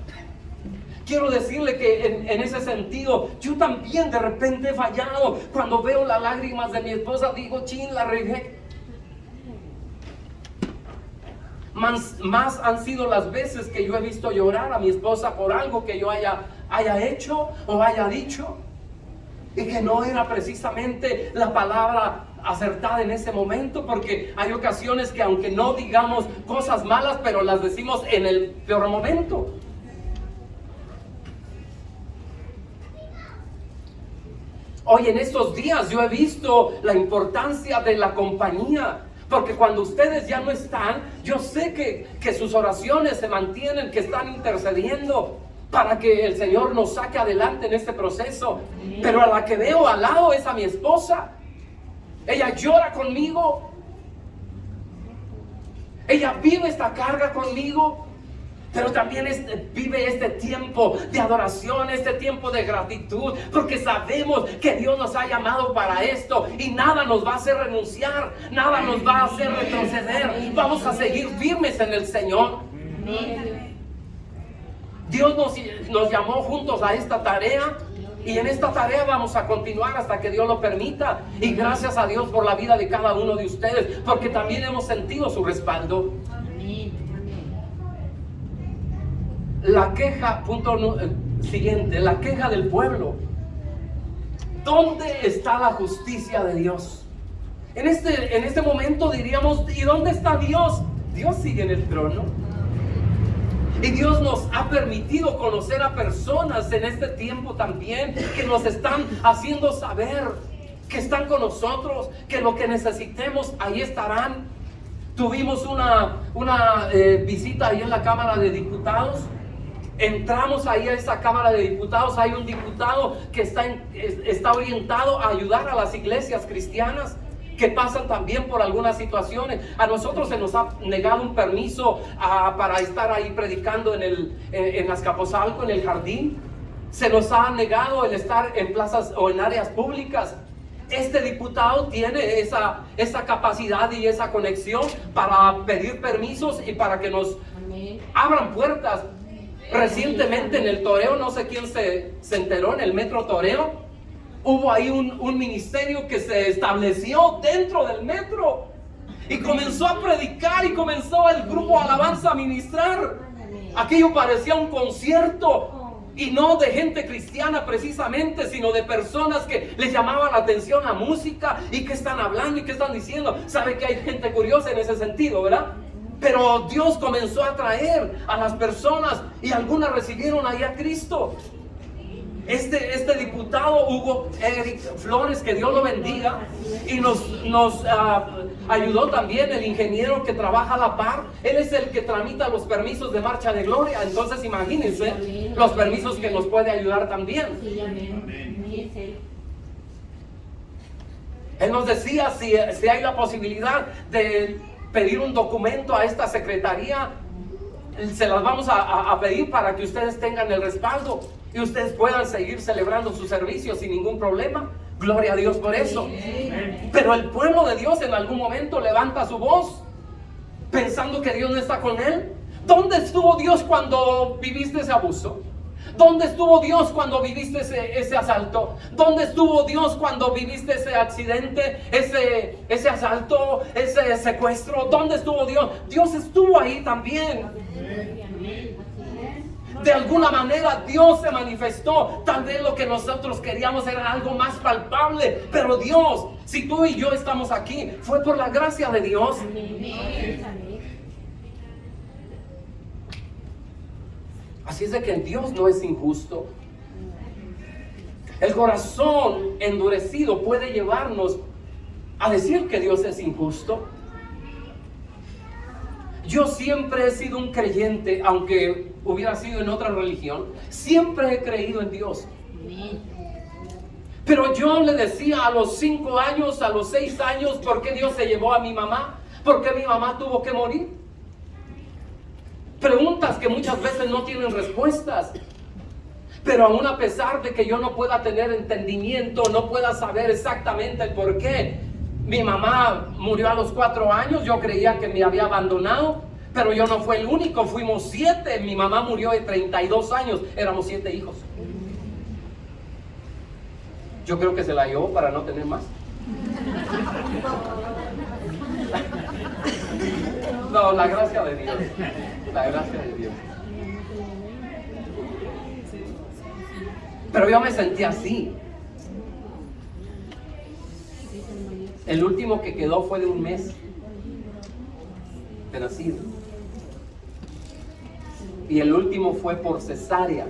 Quiero decirle que en ese sentido, yo también de repente he fallado. Cuando veo las lágrimas de mi esposa, digo: chin, la regué. Más han sido las veces que yo he visto llorar a mi esposa por algo que yo haya hecho o haya dicho, y que no era precisamente la palabra acertada en ese momento, porque hay ocasiones que aunque no digamos cosas malas, pero las decimos en el peor momento. Hoy en estos días yo he visto la importancia de la compañía, porque cuando ustedes ya no están, yo sé que sus oraciones se mantienen, que están intercediendo para que el Señor nos saque adelante en este proceso. Pero a la que veo al lado es a mi esposa. Ella llora conmigo, ella vive esta carga conmigo, pero también vive este tiempo de adoración, este tiempo de gratitud, porque sabemos que Dios nos ha llamado para esto y nada nos va a hacer renunciar, nada nos va a hacer retroceder. Vamos a seguir firmes en el Señor. Dios nos llamó juntos a esta tarea, y en esta tarea vamos a continuar hasta que Dios lo permita. Y gracias a Dios por la vida de cada uno de ustedes, porque también hemos sentido su respaldo. La queja, siguiente, la queja del pueblo. ¿Dónde está la justicia de Dios? En este momento diríamos: ¿y dónde está Dios? Dios sigue en el trono. Y Dios nos ha permitido conocer a personas en este tiempo también, que nos están haciendo saber que están con nosotros, que lo que necesitemos, ahí estarán. Tuvimos una visita ahí en la Cámara de Diputados. Entramos ahí a esa Cámara de Diputados. Hay un diputado que está orientado a ayudar a las iglesias cristianas que pasan también por algunas situaciones. A nosotros se nos ha negado un permiso para estar ahí predicando en Azcapotzalco, en el jardín. Se nos ha negado el estar en plazas o en áreas públicas. Este diputado tiene esa capacidad y esa conexión para pedir permisos y para que nos abran puertas. Recientemente en el Toreo, no sé quién se enteró, en el Metro Toreo, hubo ahí un ministerio que se estableció dentro del metro y comenzó a predicar, y comenzó el grupo Alabanza a ministrar. Aquello parecía un concierto, y no de gente cristiana precisamente, sino de personas que les llamaba la atención la música y que están hablando y que están diciendo. Sabe que hay gente curiosa en ese sentido, ¿verdad? Pero Dios comenzó a traer a las personas, y algunas recibieron ahí a Cristo. Este diputado Hugo Eric Flores, que Dios lo bendiga, y nos ayudó también el ingeniero que trabaja a la par. Él es el que tramita los permisos de Marcha de Gloria. Entonces imagínense los permisos que nos puede ayudar también. Él nos decía si hay la posibilidad de pedir un documento a esta secretaría, se las vamos a pedir para que ustedes tengan el respaldo y ustedes puedan seguir celebrando sus servicios sin ningún problema. Gloria a Dios por eso. Pero el pueblo de Dios en algún momento levanta su voz pensando que Dios no está con él. ¿Dónde estuvo Dios cuando viviste ese abuso? ¿Dónde estuvo Dios cuando viviste ese asalto? ¿Dónde estuvo Dios cuando viviste ese accidente, ese asalto, ese secuestro? ¿Dónde estuvo Dios? Dios estuvo ahí también. De alguna manera Dios se manifestó. Tal vez lo que nosotros queríamos era algo más palpable, pero Dios, si tú y yo estamos aquí, fue por la gracia de Dios. Así es de que Dios no es injusto. El corazón endurecido puede llevarnos a decir que Dios es injusto. Yo siempre he sido un creyente, aunque hubiera sido en otra religión, siempre he creído en Dios. Pero yo le decía a los 5 años, a los 6 años, ¿por qué Dios se llevó a mi mamá? ¿Por qué mi mamá tuvo que morir? Preguntas que muchas veces no tienen respuestas. Pero aún a pesar de que yo no pueda tener entendimiento, no pueda saber exactamente el por qué mi mamá murió a los 4 años, yo creía que me había abandonado, pero yo no fui el único, fuimos 7. Mi mamá murió de 32 años, éramos 7 hijos. Yo creo que se la llevó para no tener más. No, la gracia de Dios. La gracia de Dios. Pero yo me sentí así. El último que quedó fue de 1 mes de nacido. Y el último fue por cesárea.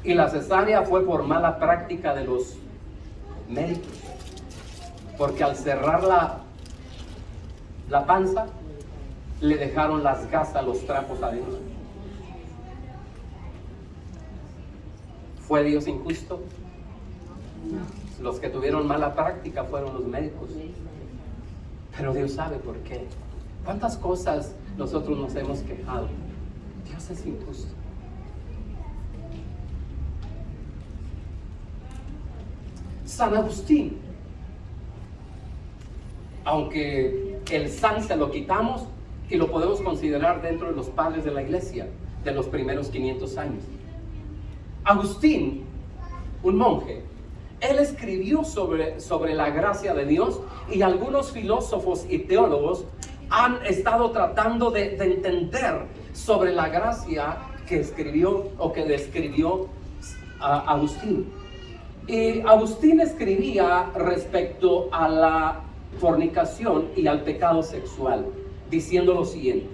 Y la cesárea fue por mala práctica de los médicos. Porque al cerrar la panza, le dejaron las gasas, los trapos adentro. ¿Fue Dios injusto? Los que tuvieron mala práctica fueron los médicos. Pero Dios sabe por qué. ¿Cuántas cosas nosotros nos hemos quejado? Dios es injusto. San Agustín, aunque el san se lo quitamos y lo podemos considerar dentro de los padres de la iglesia de los primeros 500 años. Agustín, un monje, él escribió sobre la gracia de Dios, y algunos filósofos y teólogos han estado tratando de entender sobre la gracia que escribió o que describió Agustín. Y Agustín escribía respecto a la fornicación y al pecado sexual, diciendo lo siguiente: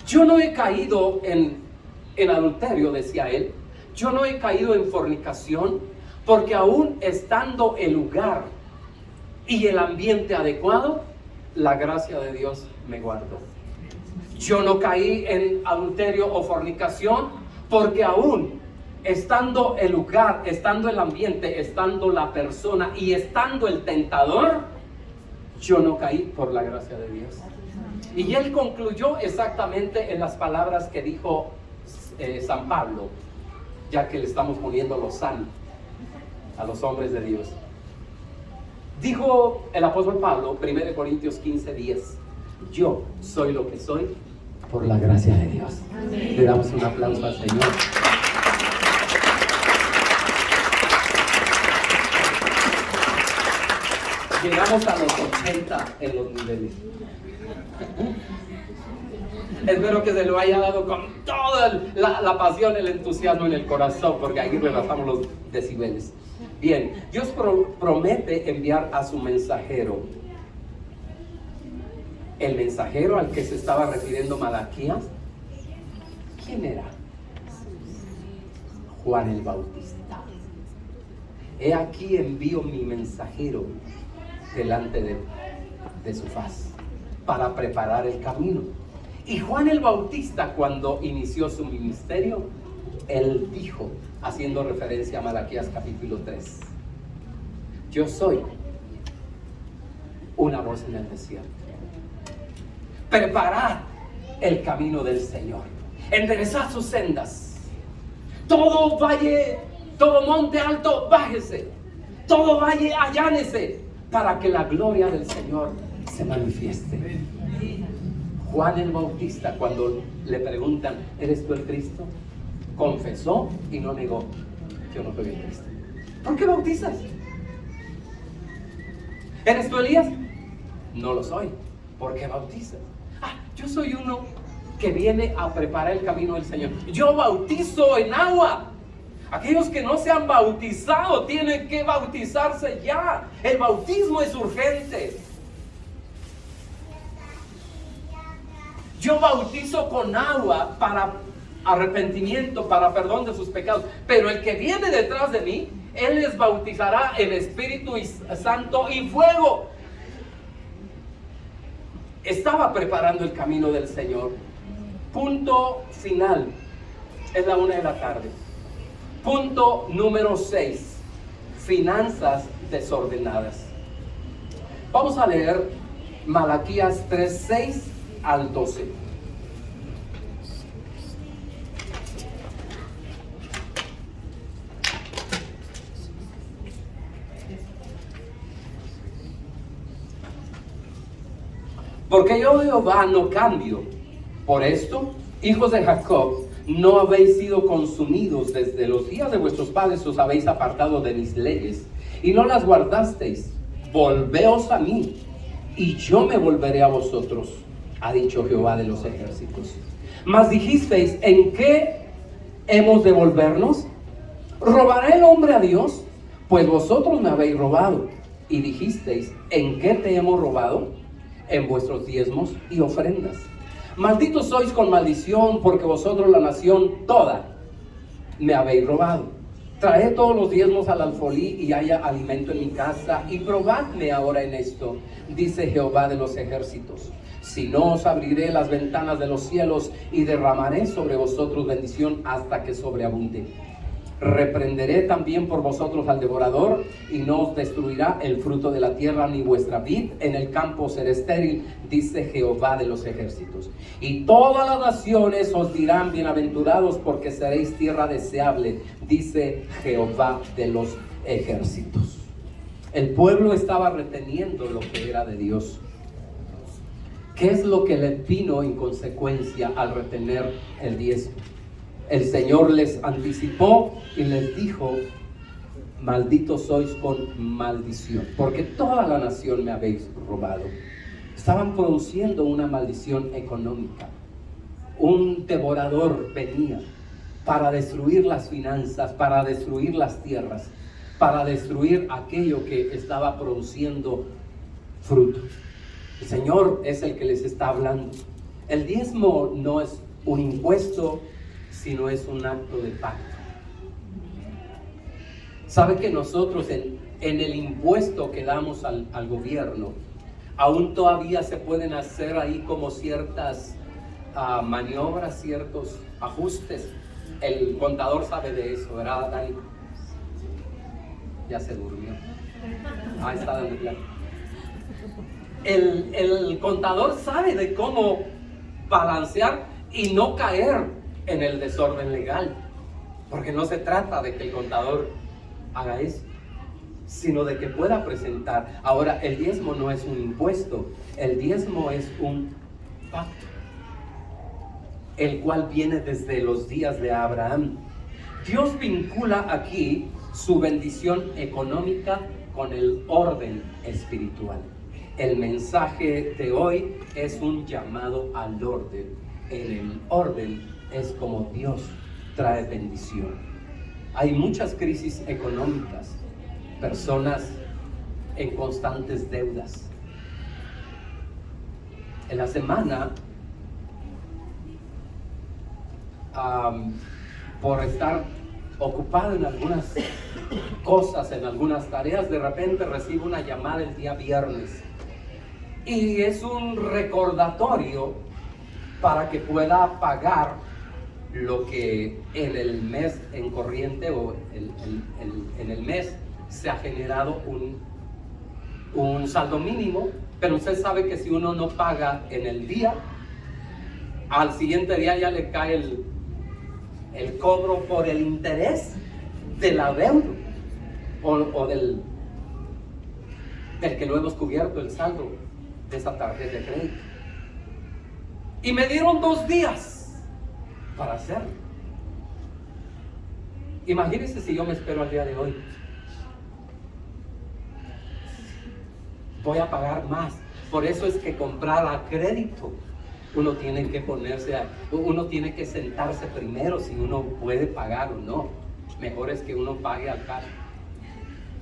yo no he caído en adulterio, decía él, yo no he caído en fornicación, porque aún estando el lugar y el ambiente adecuado, la gracia de Dios me guardó. Yo no caí en adulterio o fornicación, porque aún estando el lugar, estando el ambiente, estando la persona y estando el tentador, yo no caí por la gracia de Dios. Y él concluyó exactamente en las palabras que dijo San Pablo, ya que le estamos poniendo los san a los hombres de Dios. Dijo el apóstol Pablo, 1 Corintios 15:10, yo soy lo que soy por la gracia de Dios. Amén. Le damos un aplauso al Señor. Llegamos a los 80 en los niveles. Espero que se lo haya dado con toda la pasión, el entusiasmo en el corazón, porque aquí rebasamos los decibeles. Bien, Dios promete enviar a su mensajero. El mensajero al que se estaba refiriendo Malaquías, ¿quién era? Juan el Bautista. He aquí envío mi mensajero delante de su faz para preparar el camino. Y Juan el Bautista, cuando inició su ministerio, él dijo, haciendo referencia a Malaquías capítulo 3, yo soy una voz en el desierto. Preparad el camino del Señor, enderezad sus sendas. Todo valle, todo monte alto, bájese. Todo valle, allánese, para que la gloria del Señor se manifieste. Juan el Bautista, cuando le preguntan, ¿eres tú el Cristo?, confesó y no negó, yo no soy el Cristo. ¿Por qué bautizas? ¿Eres tú Elías? No lo soy. ¿Por qué bautizas? Yo soy uno que viene a preparar el camino del Señor. Yo bautizo en agua. Aquellos que no se han bautizado tienen que bautizarse ya. El bautismo es urgente. Yo bautizo con agua para arrepentimiento para perdón de sus pecados. Pero el que viene detrás de mí, Él les bautizará en Espíritu Santo y fuego. Estaba preparando el camino del Señor. Punto final. Es la 1 de la tarde. Punto número 6. Finanzas desordenadas. Vamos a leer Malaquías 3, 6 al 12. Porque yo, Jehová, no cambio. Por esto, hijos de Jacob, no habéis sido consumidos desde los días de vuestros padres, os habéis apartado de mis leyes y no las guardasteis. Volveos a mí y yo me volveré a vosotros, ha dicho Jehová de los ejércitos. Mas dijisteis, ¿en qué hemos de volvernos? ¿Robará el hombre a Dios? Pues vosotros me habéis robado. Y dijisteis, ¿en qué te hemos robado? En vuestros diezmos y ofrendas. Malditos sois con maldición, porque vosotros, la nación toda, me habéis robado. Traed todos los diezmos al alfolí y haya alimento en mi casa, y probadme ahora en esto, dice Jehová de los ejércitos. Si no, os abriré las ventanas de los cielos y derramaré sobre vosotros bendición hasta que sobreabunde. Reprenderé también por vosotros al devorador, y no os destruirá el fruto de la tierra, ni vuestra vid en el campo será estéril, dice Jehová de los ejércitos. Y todas las naciones os dirán bienaventurados, porque seréis tierra deseable, dice Jehová de los ejércitos. El pueblo estaba reteniendo lo que era de Dios. ¿Qué es lo que le vino en consecuencia al retener el diezmo? El Señor les anticipó y les dijo, malditos sois con maldición, porque toda la nación me habéis robado. Estaban produciendo una maldición económica. Un devorador venía para destruir las finanzas, para destruir las tierras, para destruir aquello que estaba produciendo fruto. El Señor es el que les está hablando. El diezmo no es un impuesto, sino es un acto de pacto. Sabe que nosotros en el impuesto que damos al gobierno, aún todavía se pueden hacer ahí como ciertas maniobras, ciertos ajustes. El contador sabe de eso, ¿verdad, Dani? Ya se durmió. Ahí está dando claro. El contador sabe de cómo balancear y no caer en el desorden legal, porque no se trata de que el contador haga eso, sino de que pueda presentar. Ahora, el diezmo no es un impuesto, el diezmo es un pacto, el cual viene desde los días de Abraham. Dios vincula aquí su bendición económica con el orden espiritual. El mensaje de hoy es un llamado al orden. En el orden es como Dios trae bendición. Hay muchas crisis económicas, personas en constantes deudas. En la semana, por estar ocupado en algunas cosas, en algunas tareas, de repente recibo una llamada el día viernes. Y es un recordatorio para que pueda pagar lo que en el mes en corriente o en el mes se ha generado un saldo mínimo, pero usted sabe que si uno no paga en el día, al siguiente día ya le cae el cobro por el interés del adeudo o del que no hemos cubierto el saldo de esa tarjeta de crédito. Y me dieron 2 días para hacerlo. Imagínense si yo me espero al día de hoy. Voy a pagar más. Por eso es que comprar a crédito, uno tiene que uno tiene que sentarse primero si uno puede pagar o no. Mejor es que uno pague al cash.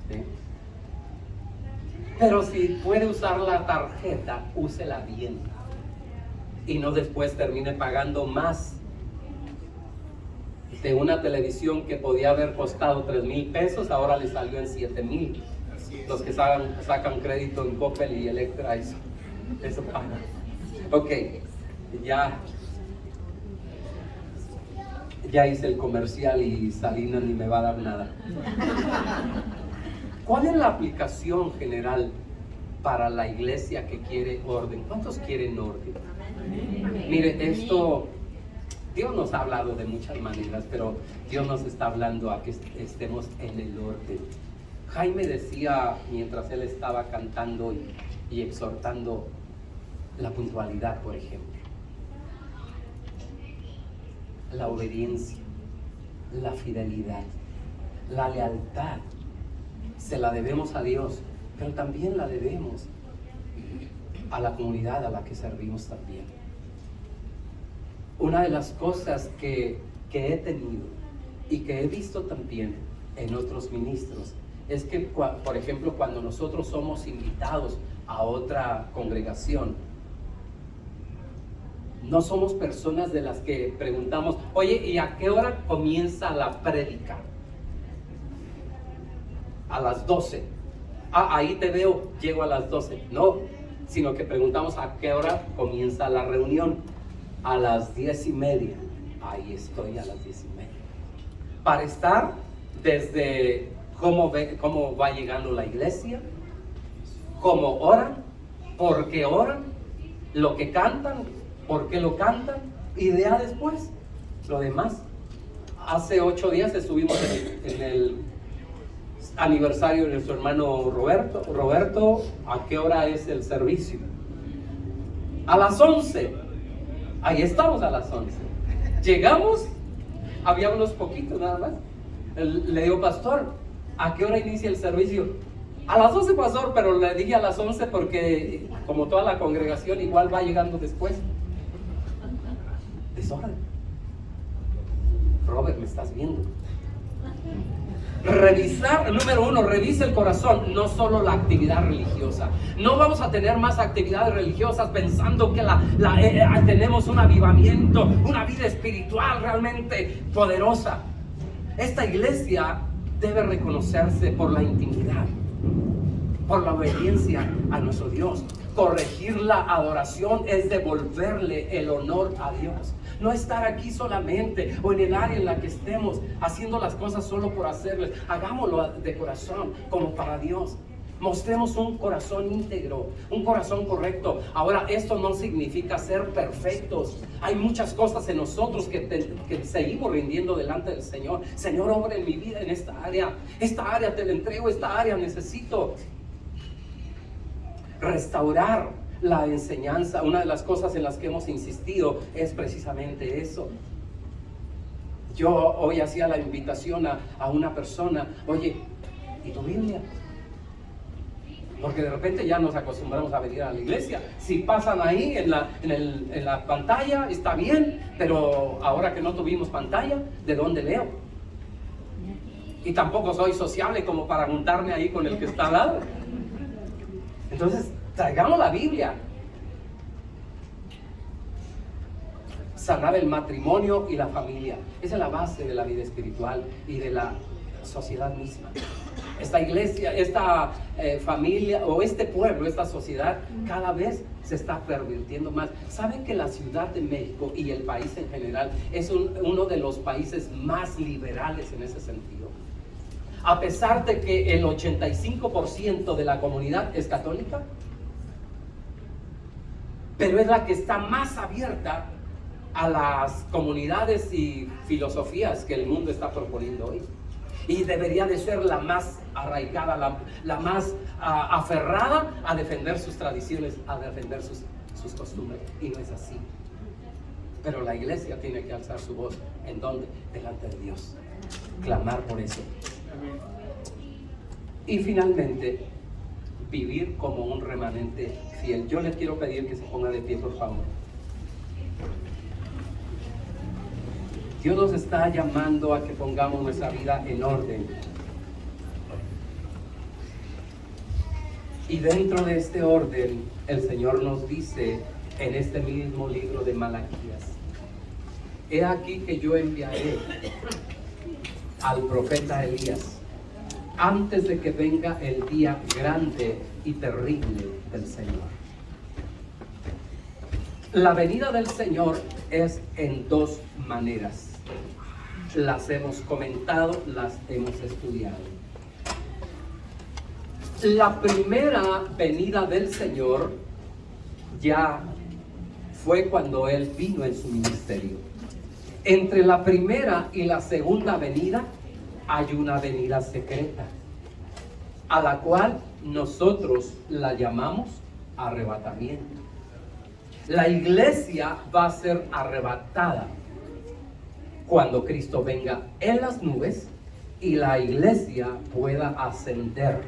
¿Sí? Pero si puede usar la tarjeta, úsela bien. Y no después termine pagando más de una televisión que podía haber costado 3,000 pesos, ahora le salió en 7,000. Los que sacan crédito en Coppel y Electra, eso paga. Ok, ya hice el comercial y Salinas ni me va a dar nada. ¿Cuál es la aplicación general para la iglesia que quiere orden? ¿Cuántos quieren orden? Mire, esto, Dios nos ha hablado de muchas maneras, pero Dios nos está hablando a que estemos en el orden. Jaime decía, mientras él estaba cantando y exhortando, la puntualidad, por ejemplo, la obediencia, la fidelidad, la lealtad, se la debemos a Dios, pero también la debemos a la comunidad a la que servimos también. Una de las cosas que he tenido y que he visto también en otros ministros es que, por ejemplo, cuando nosotros somos invitados a otra congregación, no somos personas de las que preguntamos, oye, ¿y a qué hora comienza la prédica? A las 12. Ahí te veo, llego a las 12. No, sino que preguntamos a qué hora comienza la reunión. A las 10:30. Ahí estoy a las 10:30. Para estar desde cómo va llegando la iglesia, cómo oran, por qué oran, lo que cantan, por qué lo cantan, y ya después lo demás. Hace 8 días estuvimos en el aniversario de nuestro hermano Roberto. Roberto, ¿a qué hora es el servicio? A las 11. Ahí estamos a las 11. Llegamos, había unos poquitos nada más. Le digo, pastor, ¿a qué hora inicia el servicio? A las 12, pastor, pero le dije a las 11 porque como toda la congregación igual va llegando después. Desorden. Robert, ¿me estás viendo? Revisar, número 1, revisa el corazón, no solo la actividad religiosa. No vamos a tener más actividades religiosas pensando que tenemos un avivamiento, una vida espiritual realmente poderosa. Esta iglesia debe reconocerse por la intimidad, por la obediencia a nuestro Dios. Corregir la adoración es devolverle el honor a Dios. No estar aquí solamente o en el área en la que estemos haciendo las cosas solo por hacerles. Hagámoslo de corazón, como para Dios. Mostremos un corazón íntegro, un corazón correcto. Ahora, esto no significa ser perfectos. Hay muchas cosas en nosotros que seguimos rindiendo delante del Señor. Señor, obra en mi vida en esta área. Esta área te la entrego, esta área necesito restaurar la enseñanza. Una de las cosas en las que hemos insistido es precisamente eso. Yo hoy hacía la invitación a una persona, oye, ¿y tu Biblia? Porque de repente ya nos acostumbramos a venir a la iglesia. Si pasan ahí en la pantalla, está bien, pero ahora que no tuvimos pantalla, ¿de dónde leo? Y tampoco soy sociable como para juntarme ahí con el que está al lado. Entonces, traigamos la Biblia. Sanar el matrimonio y la familia. Esa es la base de la vida espiritual y de la sociedad misma. Esta iglesia, esta familia o este pueblo, esta sociedad cada vez se está pervirtiendo más. ¿Saben que la Ciudad de México y el país en general es uno de los países más liberales en ese sentido? A pesar de que el 85% de la comunidad es católica, pero es la que está más abierta a las comunidades y filosofías que el mundo está proponiendo hoy. Y debería de ser la más arraigada, la más aferrada a defender sus tradiciones, a defender sus costumbres. Y no es así. Pero la iglesia tiene que alzar su voz. ¿En dónde? Delante de Dios. Clamar por eso. Y finalmente, vivir como un remanente fiel. Yo les quiero pedir que se ponga de pie, por favor. Dios nos está llamando a que pongamos nuestra vida en orden. Y dentro de este orden, el Señor nos dice en este mismo libro de Malaquías, he aquí que yo enviaré al profeta Elías antes de que venga el día grande y terrible del Señor. La venida del Señor es en dos maneras. Las hemos comentado, las hemos estudiado. La primera venida del Señor ya fue cuando Él vino en su ministerio. Entre la primera y la segunda venida hay una venida secreta, a la cual nosotros la llamamos arrebatamiento. La iglesia va a ser arrebatada cuando Cristo venga en las nubes y la iglesia pueda ascender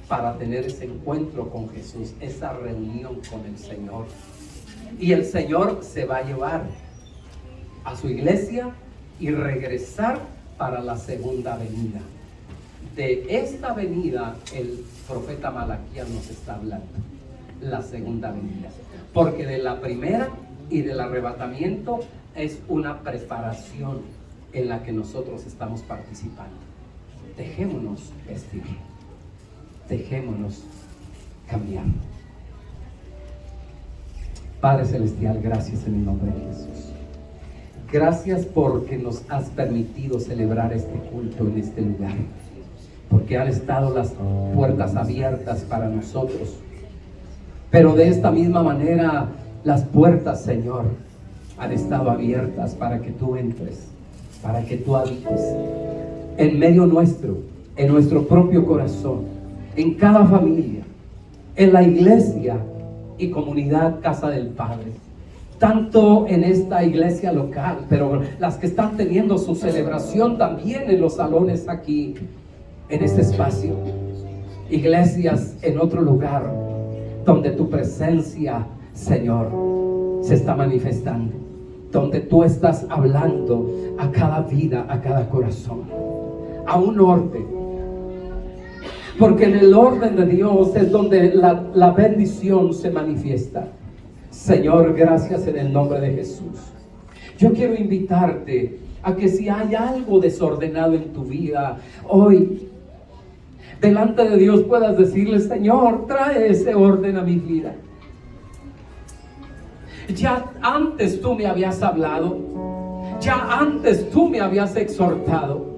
para tener ese encuentro con Jesús, esa reunión con el Señor. Y el Señor se va a llevar a su iglesia y regresar para la segunda venida. De esta venida el profeta Malaquías nos está hablando, la segunda venida, porque de la primera y del arrebatamiento es una preparación en la que nosotros estamos participando. Dejémonos vestir, dejémonos cambiar. Padre Celestial, gracias en el nombre de Jesús. Gracias porque nos has permitido celebrar este culto en este lugar, porque han estado las puertas abiertas para nosotros. Pero de esta misma manera, las puertas, Señor, han estado abiertas para que tú entres, para que tú habites en medio nuestro, en nuestro propio corazón, en cada familia, en la iglesia y comunidad Casa del Padre. Tanto en esta iglesia local, pero las que están teniendo su celebración también en los salones aquí, en este espacio. Iglesias en otro lugar, donde tu presencia, Señor, se está manifestando, donde tú estás hablando a cada vida, a cada corazón, a un orden, porque en el orden de Dios es donde la bendición se manifiesta. Señor, gracias en el nombre de Jesús. Yo quiero invitarte a que si hay algo desordenado en tu vida, hoy delante de Dios puedas decirle: Señor, trae ese orden a mi vida. Ya antes tú me habías hablado, ya antes tú me habías exhortado.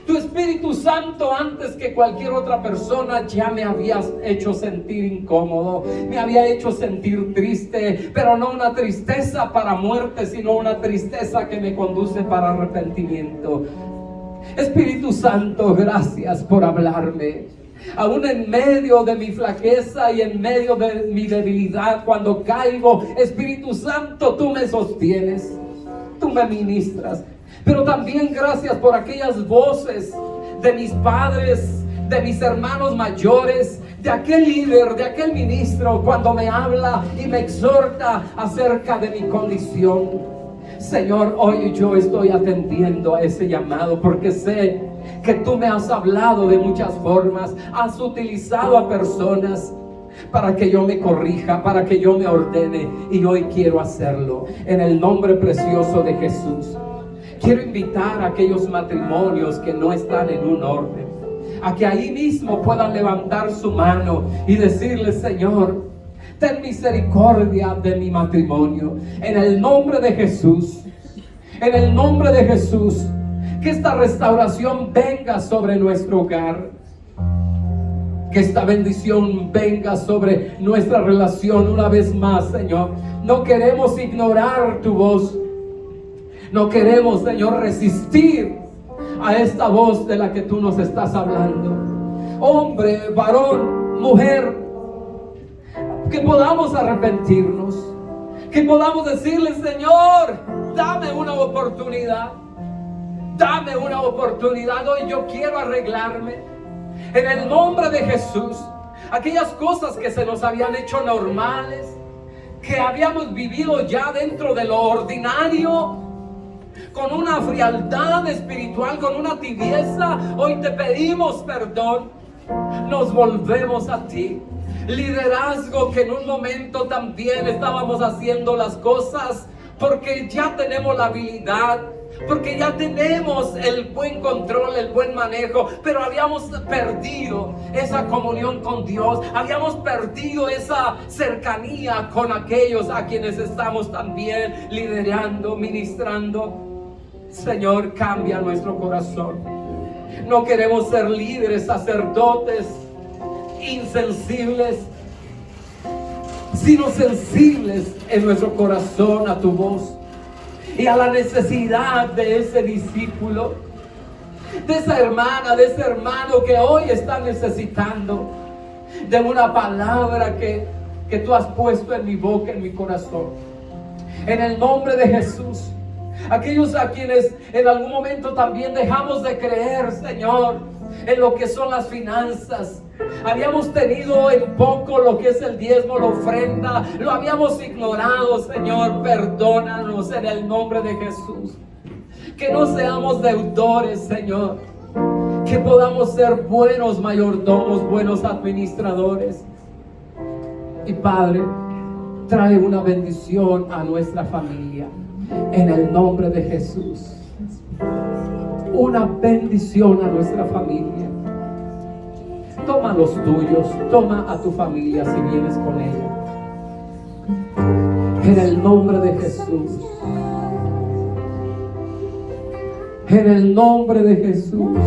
Tu Espíritu Santo, antes que cualquier otra persona, ya me habías hecho sentir incómodo, me había hecho sentir triste, pero no una tristeza para muerte, sino una tristeza que me conduce para arrepentimiento. Espíritu Santo, gracias por hablarme. Aún en medio de mi flaqueza y en medio de mi debilidad, cuando caigo, Espíritu Santo, tú me sostienes, tú me ministras. Pero también gracias por aquellas voces de mis padres, de mis hermanos mayores, de aquel líder, de aquel ministro, cuando me habla y me exhorta acerca de mi condición. Señor, hoy yo estoy atendiendo a ese llamado, porque sé que tú me has hablado de muchas formas, has utilizado a personas para que yo me corrija, para que yo me ordene, y hoy quiero hacerlo en el nombre precioso de Jesús. Quiero invitar a aquellos matrimonios que no están en un orden, a que ahí mismo puedan levantar su mano y decirle: Señor, ten misericordia de mi matrimonio, en el nombre de Jesús, en el nombre de Jesús. Que esta restauración venga sobre nuestro hogar, que esta bendición venga sobre nuestra relación una vez más, Señor. No queremos ignorar tu voz, no queremos, Señor, resistir a esta voz de la que tú nos estás hablando. Hombre, varón, mujer, que podamos arrepentirnos, que podamos decirle: Señor, dame una oportunidad, dame una oportunidad. Hoy yo quiero arreglarme en el nombre de Jesús. Aquellas cosas que se nos habían hecho normales, que habíamos vivido ya dentro de lo ordinario, con una frialdad espiritual, con una tibieza, hoy te pedimos perdón. Nos volvemos a ti. Liderazgo, que en un momento también estábamos haciendo las cosas porque ya tenemos la habilidad, porque ya tenemos el buen control, el buen manejo, pero habíamos perdido esa comunión con Dios, habíamos perdido esa cercanía con aquellos a quienes estamos también liderando, ministrando. Señor, cambia nuestro corazón. No queremos ser líderes, sacerdotes insensibles, sino sensibles en nuestro corazón a tu voz y a la necesidad de ese discípulo, de esa hermana, de ese hermano que hoy está necesitando de una palabra que tú has puesto en mi boca, en mi corazón. En el nombre de Jesús, aquellos a quienes en algún momento también dejamos de creer, Señor, en lo que son las finanzas. Habíamos tenido en poco lo que es el diezmo, la ofrenda, lo habíamos ignorado, Señor, perdónanos en el nombre de Jesús. Que no seamos deudores, Señor, que podamos ser buenos mayordomos, buenos administradores. Y Padre, trae una bendición a nuestra familia en el nombre de Jesús. Una bendición a nuestra familia. Toma los tuyos, toma a tu familia si vienes con ella. En el nombre de Jesús. En el nombre de Jesús.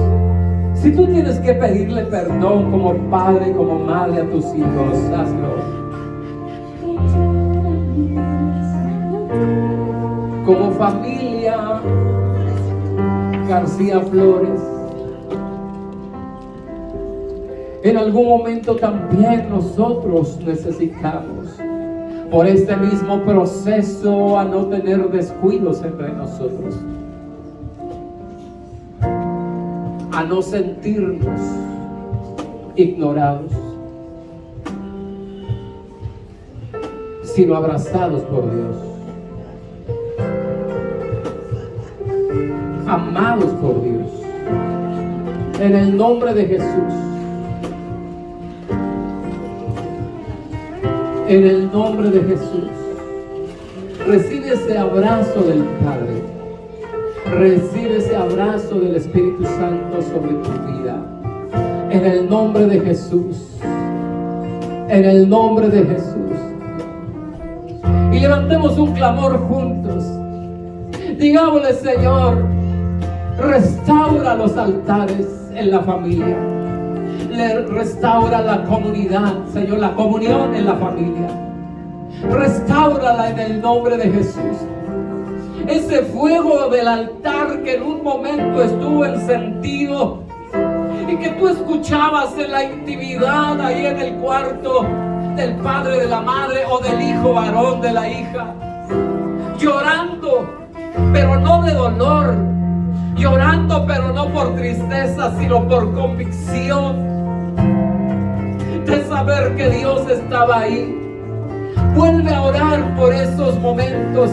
Si tú tienes que pedirle perdón como padre, como madre a tus hijos, hazlo. Como familia García Flores, en algún momento también nosotros necesitamos, por este mismo proceso, a no tener descuidos entre nosotros, a no sentirnos ignorados, sino abrazados por Dios, amados por Dios. En el nombre de Jesús. En el nombre de Jesús. Recibe ese abrazo del Padre. Recibe ese abrazo del Espíritu Santo sobre tu vida. En el nombre de Jesús. En el nombre de Jesús. Y levantemos un clamor juntos. Digámosle, Señor, restaura los altares en la familia. Restaura la comunidad, Señor, la comunión en la familia. Restáurala en el nombre de Jesús. Ese fuego del altar que en un momento estuvo encendido y que tú escuchabas en la intimidad ahí en el cuarto del padre, de la madre o del hijo varón, de la hija, llorando, pero no de dolor, llorando pero no por tristeza, sino por convicción de saber que Dios estaba ahí. Vuelve a orar por esos momentos,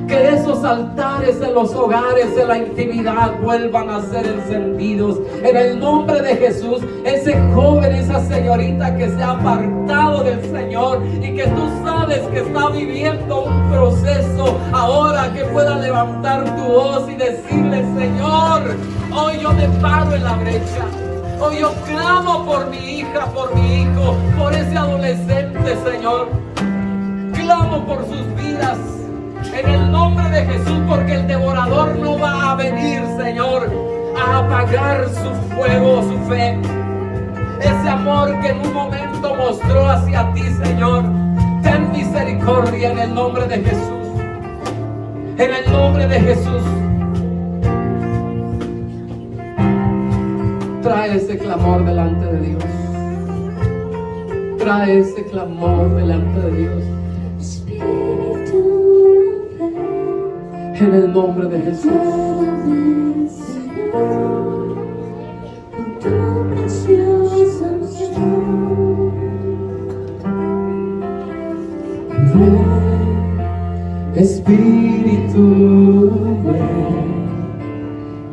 que esos altares en los hogares, en la intimidad, vuelvan a ser encendidos en el nombre de Jesús. Ese joven, esa señorita que se ha apartado del Señor y que tú sabes que está viviendo un proceso, ahora que pueda levantar tu voz y decirle: Señor, hoy yo me paro en la brecha. Hoy yo clamo por mi hija, por mi hijo, por ese adolescente, Señor. Clamo por sus vidas en el nombre de Jesús, porque el devorador no va a venir, Señor, a apagar su fuego, su fe. Ese amor que en un momento mostró hacia ti, Señor. Ten misericordia en el nombre de Jesús. En el nombre de Jesús. Trae ese clamor delante de Dios. Trae ese clamor delante de Dios. En el nombre de Jesús. Ven, Espíritu, ven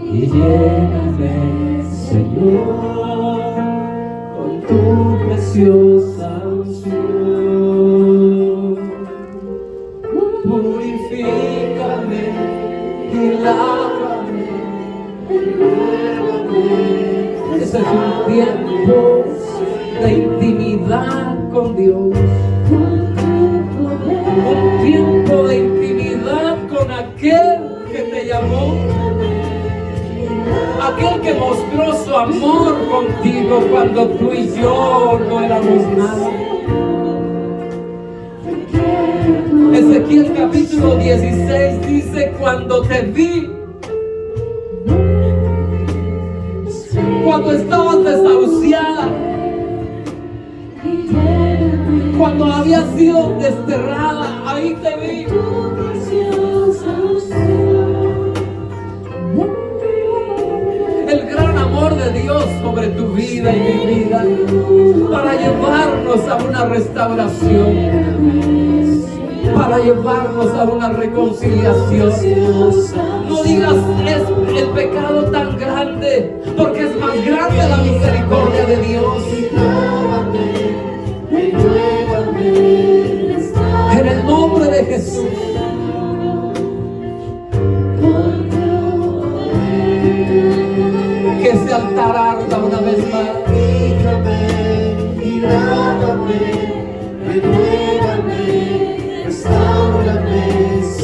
y lléname, Señor, con tu preciosa unción. Purifica Este es un tiempo de intimidad con Dios. Un tiempo de intimidad con aquel que te llamó, aquel que mostró su amor contigo cuando tú y yo no éramos nada. Ezequiel capítulo 16 dice: cuando te vi, cuando estabas desahuciada, cuando había sido desterrada, ahí te vi. El gran amor de Dios sobre tu vida y mi vida, para llevarnos a una restauración, para llevarnos a una reconciliación. No digas es el pecado tan grande, porque es más grande la misericordia de Dios. En el nombre de Jesús. Que ese altar arda una vez más.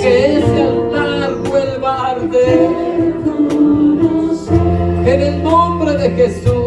Que ese altar vuelva a arder. En el nombre de Jesús.